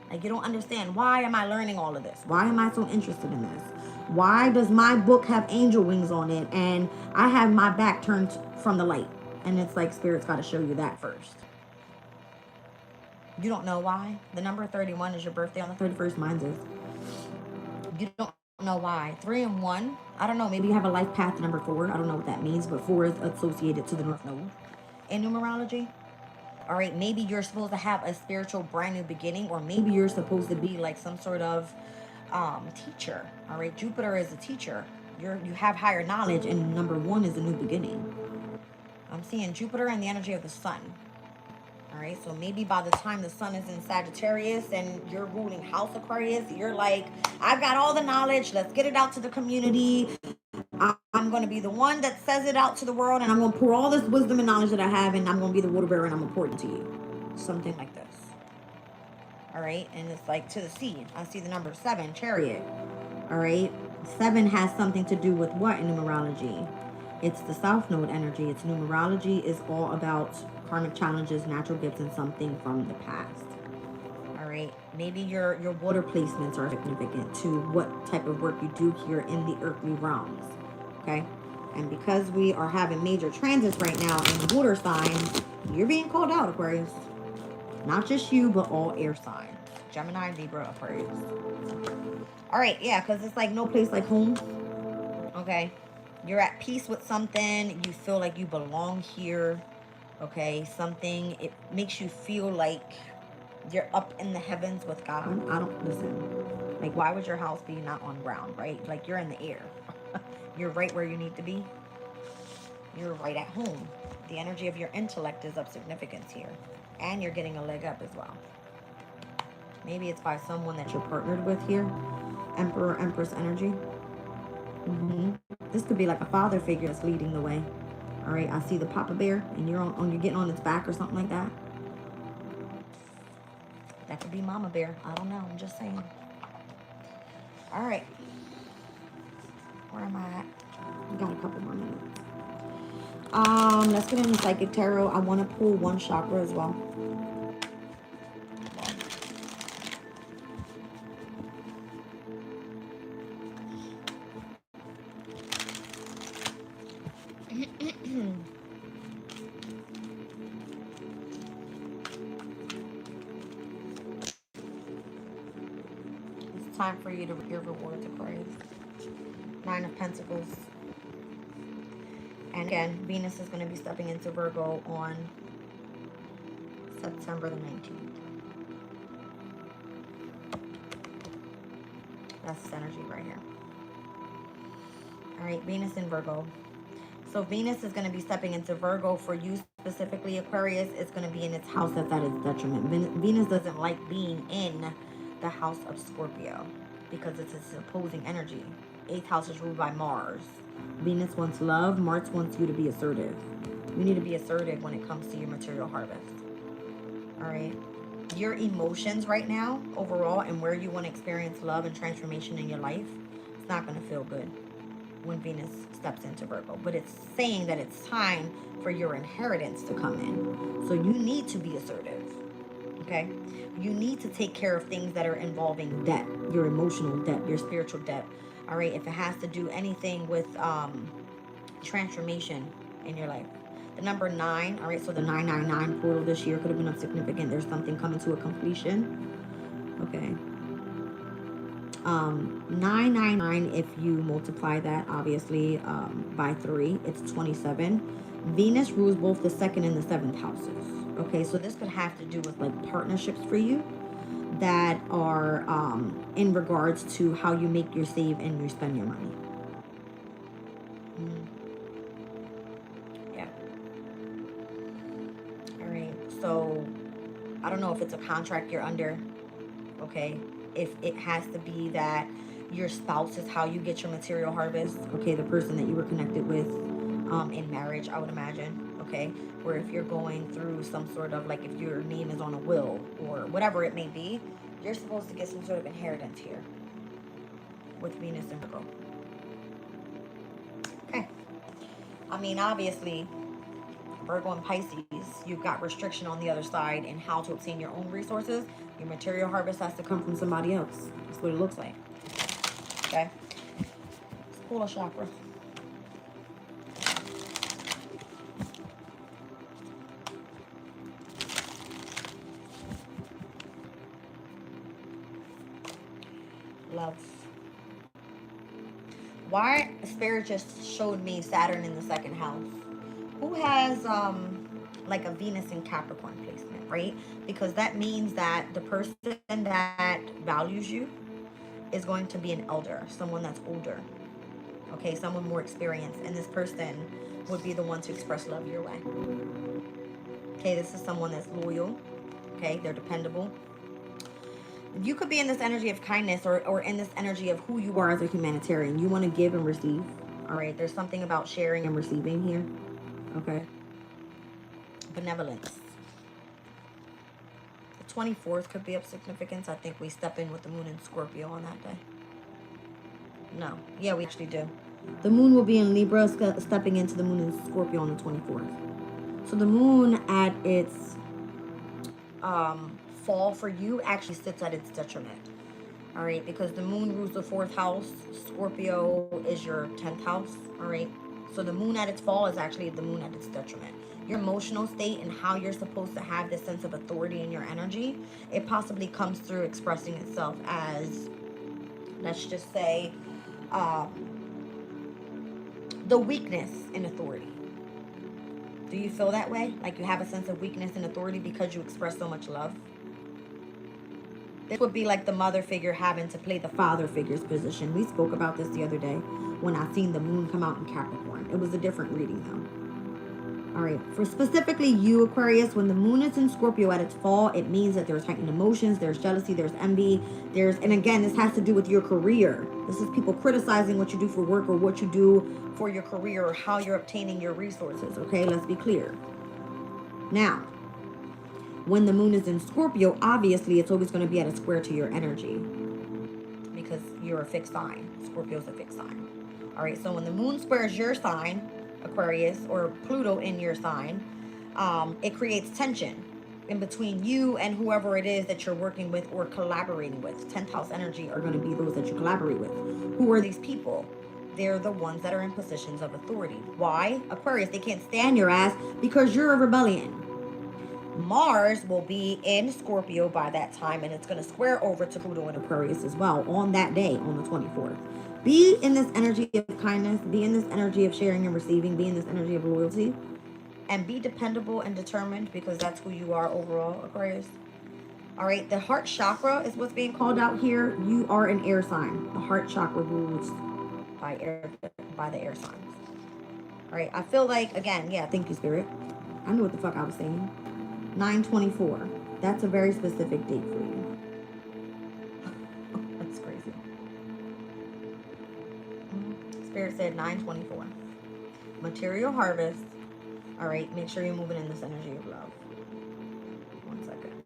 Like, you don't understand. Why am I learning all of this? Why am I so interested in this? Why does my book have angel wings on it and I have my back turned from the light? And it's like, Spirit's got to show you that first. You don't know why? The number 31 is your birthday on the 31st. Mine's is. You don't know why. 3 and 1. I don't know. Maybe you have a life path number 4. I don't know what that means, but 4 is associated to the North Node in numerology. All right, maybe you're supposed to have a spiritual brand new beginning, or maybe you're supposed to be like some sort of teacher. All right, Jupiter is a teacher. You have higher knowledge, and number 1 is a new beginning. I'm seeing Jupiter and the energy of the sun. All right, so maybe by the time the sun is in Sagittarius and you're ruling house Aquarius, you're like, I've got all the knowledge. Let's get it out to the community. I'm going to be the one that says it out to the world, and I'm going to pour all this wisdom and knowledge that I have, and I'm going to be the water bearer, and I'm going to pour it to you. Something like this. All right, and it's like to the seed. I see the number 7, Chariot. All right, 7 has something to do with what in numerology? It's the South Node energy. It's numerology is all about karmic challenges, natural gifts, and something from the past. All right, maybe your water placements are significant to what type of work you do here in the earthly realms. Okay, and because we are having major transits right now in water signs, you're being called out, Aquarius. Not just you, but all air signs. Gemini, Libra, Aquarius. All right, yeah, because it's like no place like home. Okay, you're at peace with something. You feel like you belong here. Okay, something, it makes you feel like you're up in the heavens with God. I don't, listen, like, why would your house be not on ground, right? Like, you're in the air. You're right where you need to be. You're right at home. The energy of your intellect is of significance here. And you're getting a leg up as well. Maybe it's by someone that you're partnered with here. Emperor, Empress energy. This could be like a father figure that's leading the way. All right, I see the Papa Bear, and you're getting on its back or something like that. That could be Mama Bear. I don't know. I'm just saying. All right. Where am I at? We got a couple more minutes. Let's get into Psychic Tarot. I want to pull 1 chakra as well. It's time for you to get your rewards, Aquarius. 9 of Pentacles. And again, Venus is going to be stepping into Virgo on September the 19th. That's this energy right here. All right, Venus in Virgo. So Venus is going to be stepping into Virgo for you specifically, Aquarius. It's going to be in its house that's at its detriment. Venus doesn't like being in the house of Scorpio because it's its opposing energy. 8th house is ruled by Mars. Venus wants love. Mars wants you to be assertive. You need to be assertive when it comes to your material harvest. All right. Your emotions right now, overall, and where you want to experience love and transformation in your life, it's not going to feel good. when Venus steps into Virgo, but it's saying that it's time for your inheritance to come in. So you need to be assertive, okay? You need to take care of things that are involving debt, your emotional debt, your spiritual debt. All right, if it has to do anything with transformation in your life. The number 9, all right, so the 999 portal this year could have been of significant. There's something coming to a completion. Okay. 999, if you multiply that obviously by 3, it's 27. Venus rules both the 2nd and the 7th houses. Okay, so this could have to do with like partnerships for you that are in regards to how you make your save and you spend your money. Yeah. All right, so I don't know if it's a contract you're under. Okay, if it has to be that your spouse is how you get your material harvest. Okay, the person that you were connected with in marriage, I would imagine. Okay, or if you're going through some sort of like if your name is on a will or whatever it may be, you're supposed to get some sort of inheritance here with Venus and Virgo. Okay, I mean obviously Virgo and Pisces, you've got restriction on the other side in how to obtain your own resources. Your material harvest has to come from somebody else. That's what it looks like. Okay? Let's pull a chakra. Love. Why Spirit just showed me Saturn in the 2nd house? Who has like a Venus in Capricorn placement, right? Because that means that the person that values you is going to be an elder, someone that's older, okay, someone more experienced, and this person would be the one to express love your way. Okay, this is someone that's loyal, okay, they're dependable. You could be in this energy of kindness or in this energy of who you are as a humanitarian. You want to give and receive, all right? There's something about sharing and receiving here, okay? Benevolence. The 24th could be of significance. I think we step in with the moon in Scorpio on that day. No. Yeah, we actually do. The moon will be in Libra, stepping into the moon in Scorpio on the 24th. So the moon at its fall for you actually sits at its detriment. All right, because the moon rules the 4th house. Scorpio is your 10th house. All right. So the moon at its fall is actually the moon at its detriment. Your emotional state and how you're supposed to have this sense of authority in your energy, it possibly comes through expressing itself as, let's just say, the weakness in authority. Do you feel that way? Like you have a sense of weakness and authority because you express so much love? This would be like the mother figure having to play the father figure's position. We spoke about this the other day when I seen the moon come out in Capricorn. It was a different reading though. All right, for specifically you, Aquarius, when the moon is in Scorpio at its fall, it means that there's heightened emotions, there's jealousy, there's envy, and again, this has to do with your career. This is people criticizing what you do for work or what you do for your career or how you're obtaining your resources, okay? Let's be clear. Now, when the moon is in Scorpio, obviously it's always going to be at a square to your energy because you're a fixed sign. Scorpio's a fixed sign. All right, so when the moon squares your sign, Aquarius, or Pluto in your sign, it creates tension in between you and whoever it is that you're working with or collaborating with. 10th house energy are going to be those that you collaborate with. Who are these people? They're the ones that are in positions of authority. Why? Aquarius, they can't stand your ass because you're a rebellion. Mars will be in Scorpio by that time, and it's going to square over to Pluto and Aquarius as well on that day, on the 24th. Be in this energy of kindness, be in this energy of sharing and receiving, be in this energy of loyalty, and be dependable and determined because that's who you are overall, Aquarius. All right, the heart chakra is what's being called out here. You are an air sign. The heart chakra rules by the air signs. All right, I feel like, again, yeah, thank you, Spirit. I knew what the fuck I was saying. 9/24. That's a very specific date for you. That's crazy. Spirit said 9/24. Material harvest. All right, make sure you're moving in this energy of love. 1 second.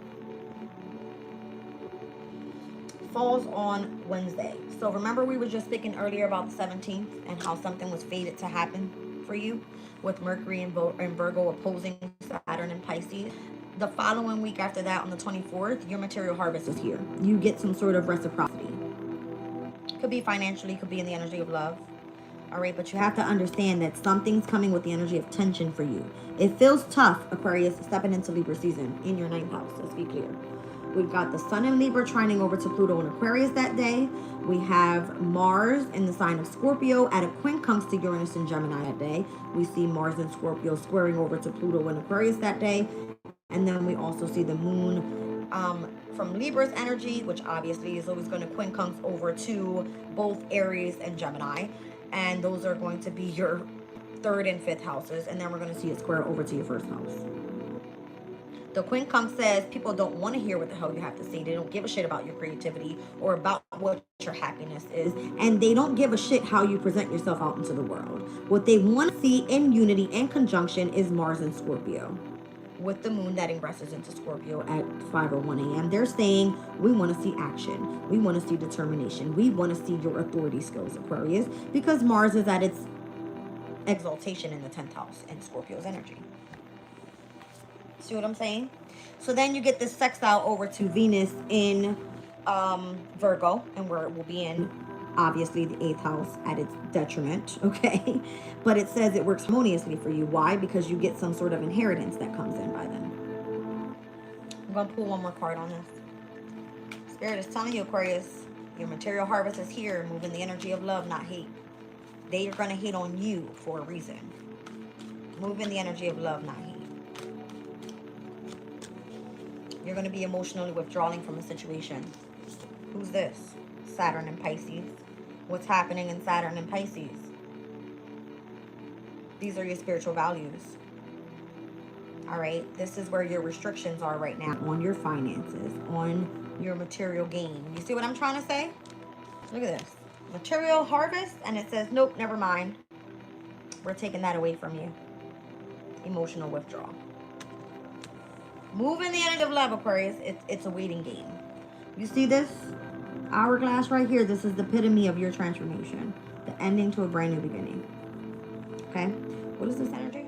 falls on Wednesday. So remember we were just speaking earlier about the 17th and how something was fated to happen for you with Mercury and Virgo opposing Saturn and Pisces. The following week after that, on the 24th, your material harvest is here. You get some sort of reciprocity. Could be financially, could be in the energy of love. All right, but you have to understand that something's coming with the energy of tension for you. It feels tough, Aquarius, stepping into Libra season in your 9th house. Let's be clear. We've got the Sun in Libra trining over to Pluto in Aquarius that day. We have Mars in the sign of Scorpio at a quincunx to Uranus and Gemini that day. We see Mars in Scorpio squaring over to Pluto in Aquarius that day. And then we also see the moon from Libra's energy, which obviously is always going to quincunx over to both Aries and Gemini. And those are going to be your 3rd and 5th houses. And then we're going to see it square over to your 1st house. The quincunx says people don't want to hear what the hell you have to say. They don't give a shit about your creativity or about what your happiness is. And they don't give a shit how you present yourself out into the world. What they want to see in unity and conjunction is Mars and Scorpio, with the moon that ingresses into Scorpio at 5:01 a.m. They're saying, we want to see action. We want to see determination. We want to see your authority skills, Aquarius, because Mars is at its exaltation in the 10th house in Scorpio's energy. See what I'm saying? So then you get this sextile over to Venus in Virgo, and where it will be in, obviously, the 8th house at its detriment, okay? But it says it works harmoniously for you. Why? Because you get some sort of inheritance that comes in by then. I'm going to pull one more card on this. Spirit is telling you, Aquarius, your material harvest is here, moving the energy of love, not hate. They are going to hate on you for a reason. Moving the energy of love, not hate. You're going to be emotionally withdrawing from a situation. Who's this? Saturn and Pisces. What's happening in Saturn and Pisces? These are your spiritual values. All right? This is where your restrictions are right now on your finances, on your material gain. You see what I'm trying to say? Look at this. Material harvest, and it says, nope, never mind. We're taking that away from you. Emotional withdrawal. Moving the energy of love, Aquarius, it's a waiting game. You see this hourglass right here? This is the epitome of your transformation. The ending to a brand new beginning. Okay? What is this energy?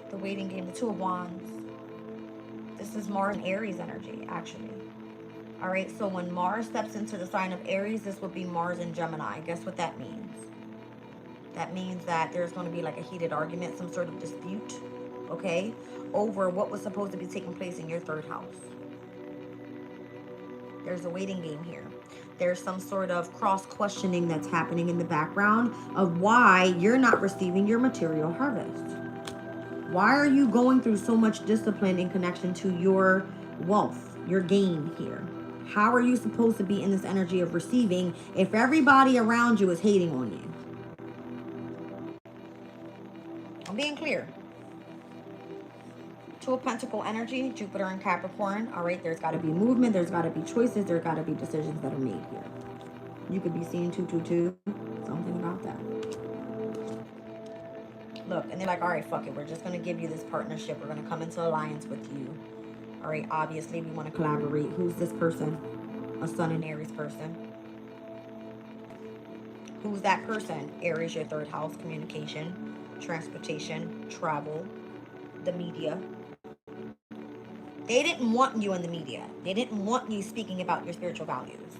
The waiting game, the 2 of Wands. This is Mars and Aries energy, actually. All right, so when Mars steps into the sign of Aries, this would be Mars and Gemini. Guess what that means? That means that there's going to be like a heated argument, some sort of dispute, okay, over what was supposed to be taking place in your 3rd house. There's a waiting game here. There's some sort of cross-questioning that's happening in the background of why you're not receiving your material harvest. Why are you going through so much discipline in connection to your wealth, your gain here? How are you supposed to be in this energy of receiving if everybody around you is hating on you? I'm being clear. 2 of Pentacle energy, Jupiter and Capricorn. All right, there's got to be movement. There's got to be choices. There's got to be decisions that are made here. You could be seeing 222. Something about that. Look, and they're like, all right, fuck it. We're just going to give you this partnership. We're going to come into alliance with you. All right, obviously, we want to collaborate. Who's this person? A Sun and Aries person. Who's that person? Aries, your 3rd house, communication, transportation, travel, the media. They didn't want you in the media. They didn't want you speaking about your spiritual values.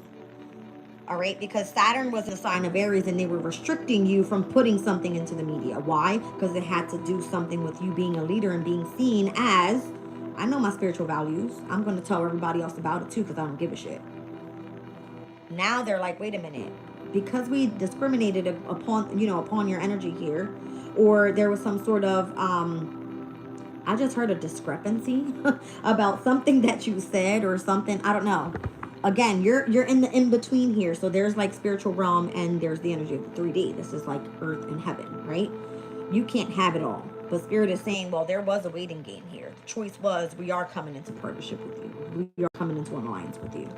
All right, because Saturn was in the sign of Aries and they were restricting you from putting something into the media. Why? Because it had to do something with you being a leader and being seen as, I know my spiritual values. I'm going to tell everybody else about it too because I don't give a shit. Now they're like, wait a minute. Because we discriminated upon your energy here, or there was some sort of, I just heard a discrepancy about something that you said or something. I don't know. Again, you're in the in-between here. So there's like spiritual realm and there's the energy of the 3D. This is like earth and heaven, right? You can't have it all. But Spirit is saying, well, there was a waiting game here. The choice was, we are coming into partnership with you. We are coming into an alliance with you.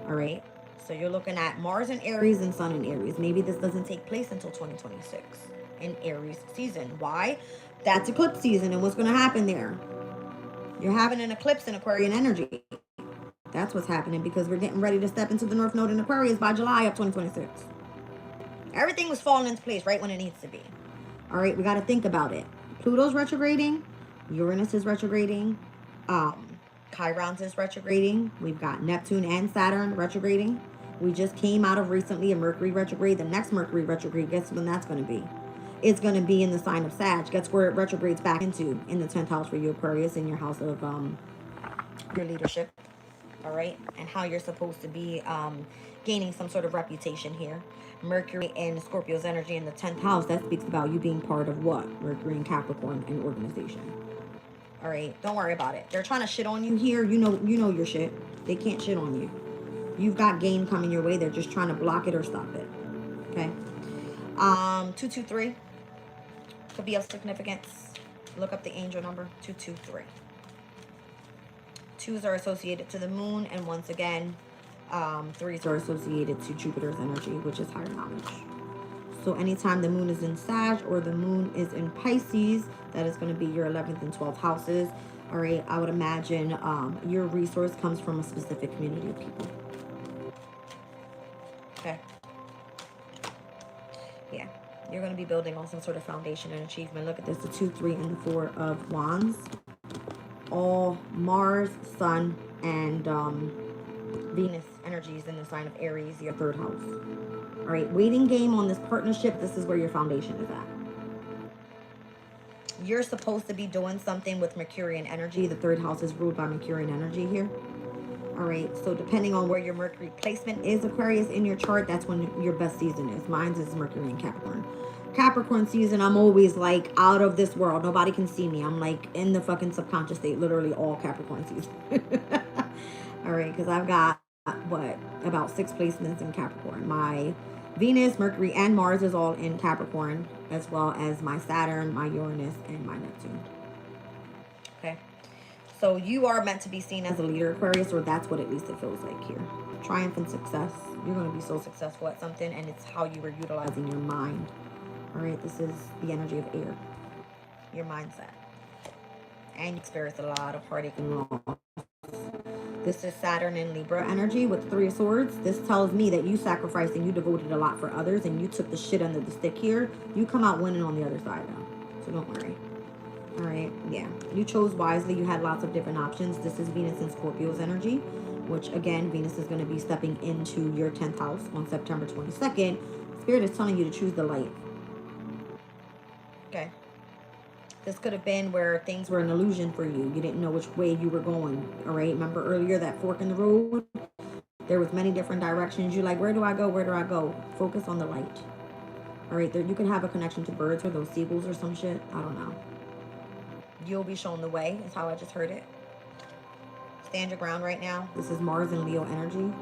All right? So you're looking at Mars in Aries and Sun in Aries. Maybe this doesn't take place until 2026 in Aries season. Why? That's eclipse season. And what's going to happen there? You're having an eclipse in Aquarian energy. That's what's happening, because we're getting ready to step into the North Node in Aquarius by July of 2026. Everything was falling into place right when it needs to be. All right, we got to think about it. Pluto's retrograding. Uranus is retrograding. Chiron's is retrograding. We've got Neptune and Saturn retrograding. We just came out of recently a Mercury retrograde. The next Mercury retrograde, guess when that's going to be? It's going to be in the sign of Sag. Guess where it retrogrades back into? In the 10th house for you, Aquarius, in your house of your leadership. All right, and how you're supposed to be gaining some sort of reputation here. Mercury in Scorpio's energy in the 10th house, that speaks about you being part of what? Mercury in Capricorn, an organization. All right, don't worry about it. They're trying to shit on you here. You know your shit. They can't shit on you. You've got gain coming your way. They're just trying to block it or stop it. Okay. 223 could be of significance. Look up the angel number 223. Twos are associated to the moon, and once again, threes are associated to Jupiter's energy, which is higher knowledge. So anytime the moon is in Sag or the moon is in Pisces, that is going to be your 11th and 12th houses. All right, I would imagine your resource comes from a specific community of people. Okay. Yeah, you're going to be building on some sort of foundation and achievement. Look at this, the 2, 3, and the 4 of Wands. All Mars, Sun, and Venus energies in the sign of Aries, your 3rd house. All right, waiting game on this partnership. This is where your foundation is at. You're supposed to be doing something with Mercurian energy. The 3rd house is ruled by Mercurian energy here. All right, so depending on where your Mercury placement is, Aquarius, in your chart, that's when your best season is. Mine's is Mercury in Capricorn. Capricorn season, I'm always like out of this world. Nobody can see me. I'm like in the fucking subconscious state, literally all Capricorn season. All right, because I've got, what, about 6 placements in Capricorn. My Venus, Mercury, and Mars is all in Capricorn, as well as my Saturn, my Uranus, and my Neptune. Okay. So you are meant to be seen as a leader, Aquarius, or that's what at least it feels like here. Triumph and success. You're going to be so successful at something, and it's how you are utilizing your mind. All right, this is the energy of air, your mindset. And you experience a lot of heartache and loss. This is Saturn in Libra energy with 3 of Swords. This tells me that you sacrificed and you devoted a lot for others, and you took the shit under the stick here. You come out winning on the other side, though. So don't worry. All right, yeah. You chose wisely. You had lots of different options. This is Venus in Scorpio's energy, which, again, Venus is going to be stepping into your 10th house on September 22nd. Spirit is telling you to choose the light. Okay. This could have been where things were an illusion for you. You didn't know which way you were going. All right. Remember earlier that fork in the road? There was many different directions. You're like, where do I go? Where do I go? Focus on the light. All right. There, you could have a connection to birds or those seagulls or some shit. I don't know. You'll be shown the way. Is how I just heard it. Stand your ground right now. This is Mars and Leo energy.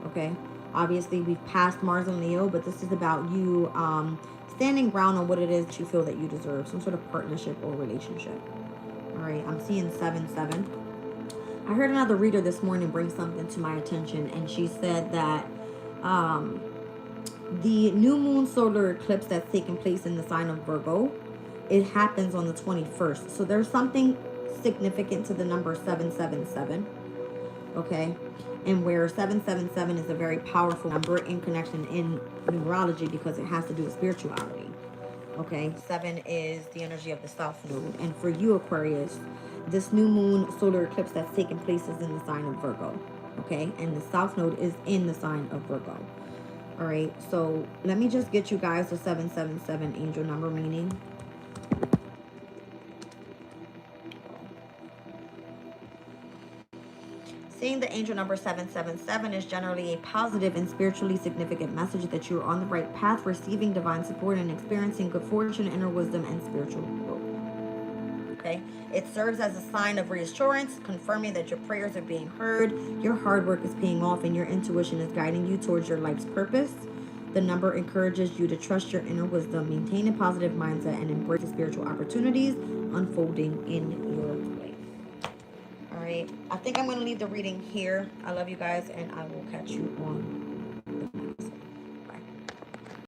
Okay. Obviously, we've passed Mars and Leo, but this is about you standing ground on what it is that you feel that you deserve. Some sort of partnership or relationship. All right. I'm seeing 7-7. I heard another reader this morning bring something to my attention, and she said that the new moon solar eclipse that's taking place in the sign of Virgo, it happens on the 21st. So there's something significant to the number 777. Okay. And where 777 is a very powerful number in connection in numerology because it has to do with spirituality. Okay. 7 is the energy of the South Node. And for you, Aquarius, this new moon solar eclipse that's taking place is in the sign of Virgo. Okay. And the South Node is in the sign of Virgo. All right. So let me just get you guys the 777 angel number meaning. Seeing the angel number 777 is generally a positive and spiritually significant message that you're on the right path, receiving divine support and experiencing good fortune, inner wisdom, and spiritual growth. Okay? It serves as a sign of reassurance, confirming that your prayers are being heard, your hard work is paying off, and your intuition is guiding you towards your life's purpose. The number encourages you to trust your inner wisdom, maintain a positive mindset, and embrace the spiritual opportunities unfolding in your life. All right, I think I'm going to leave the reading here. I love you guys, and I will catch you on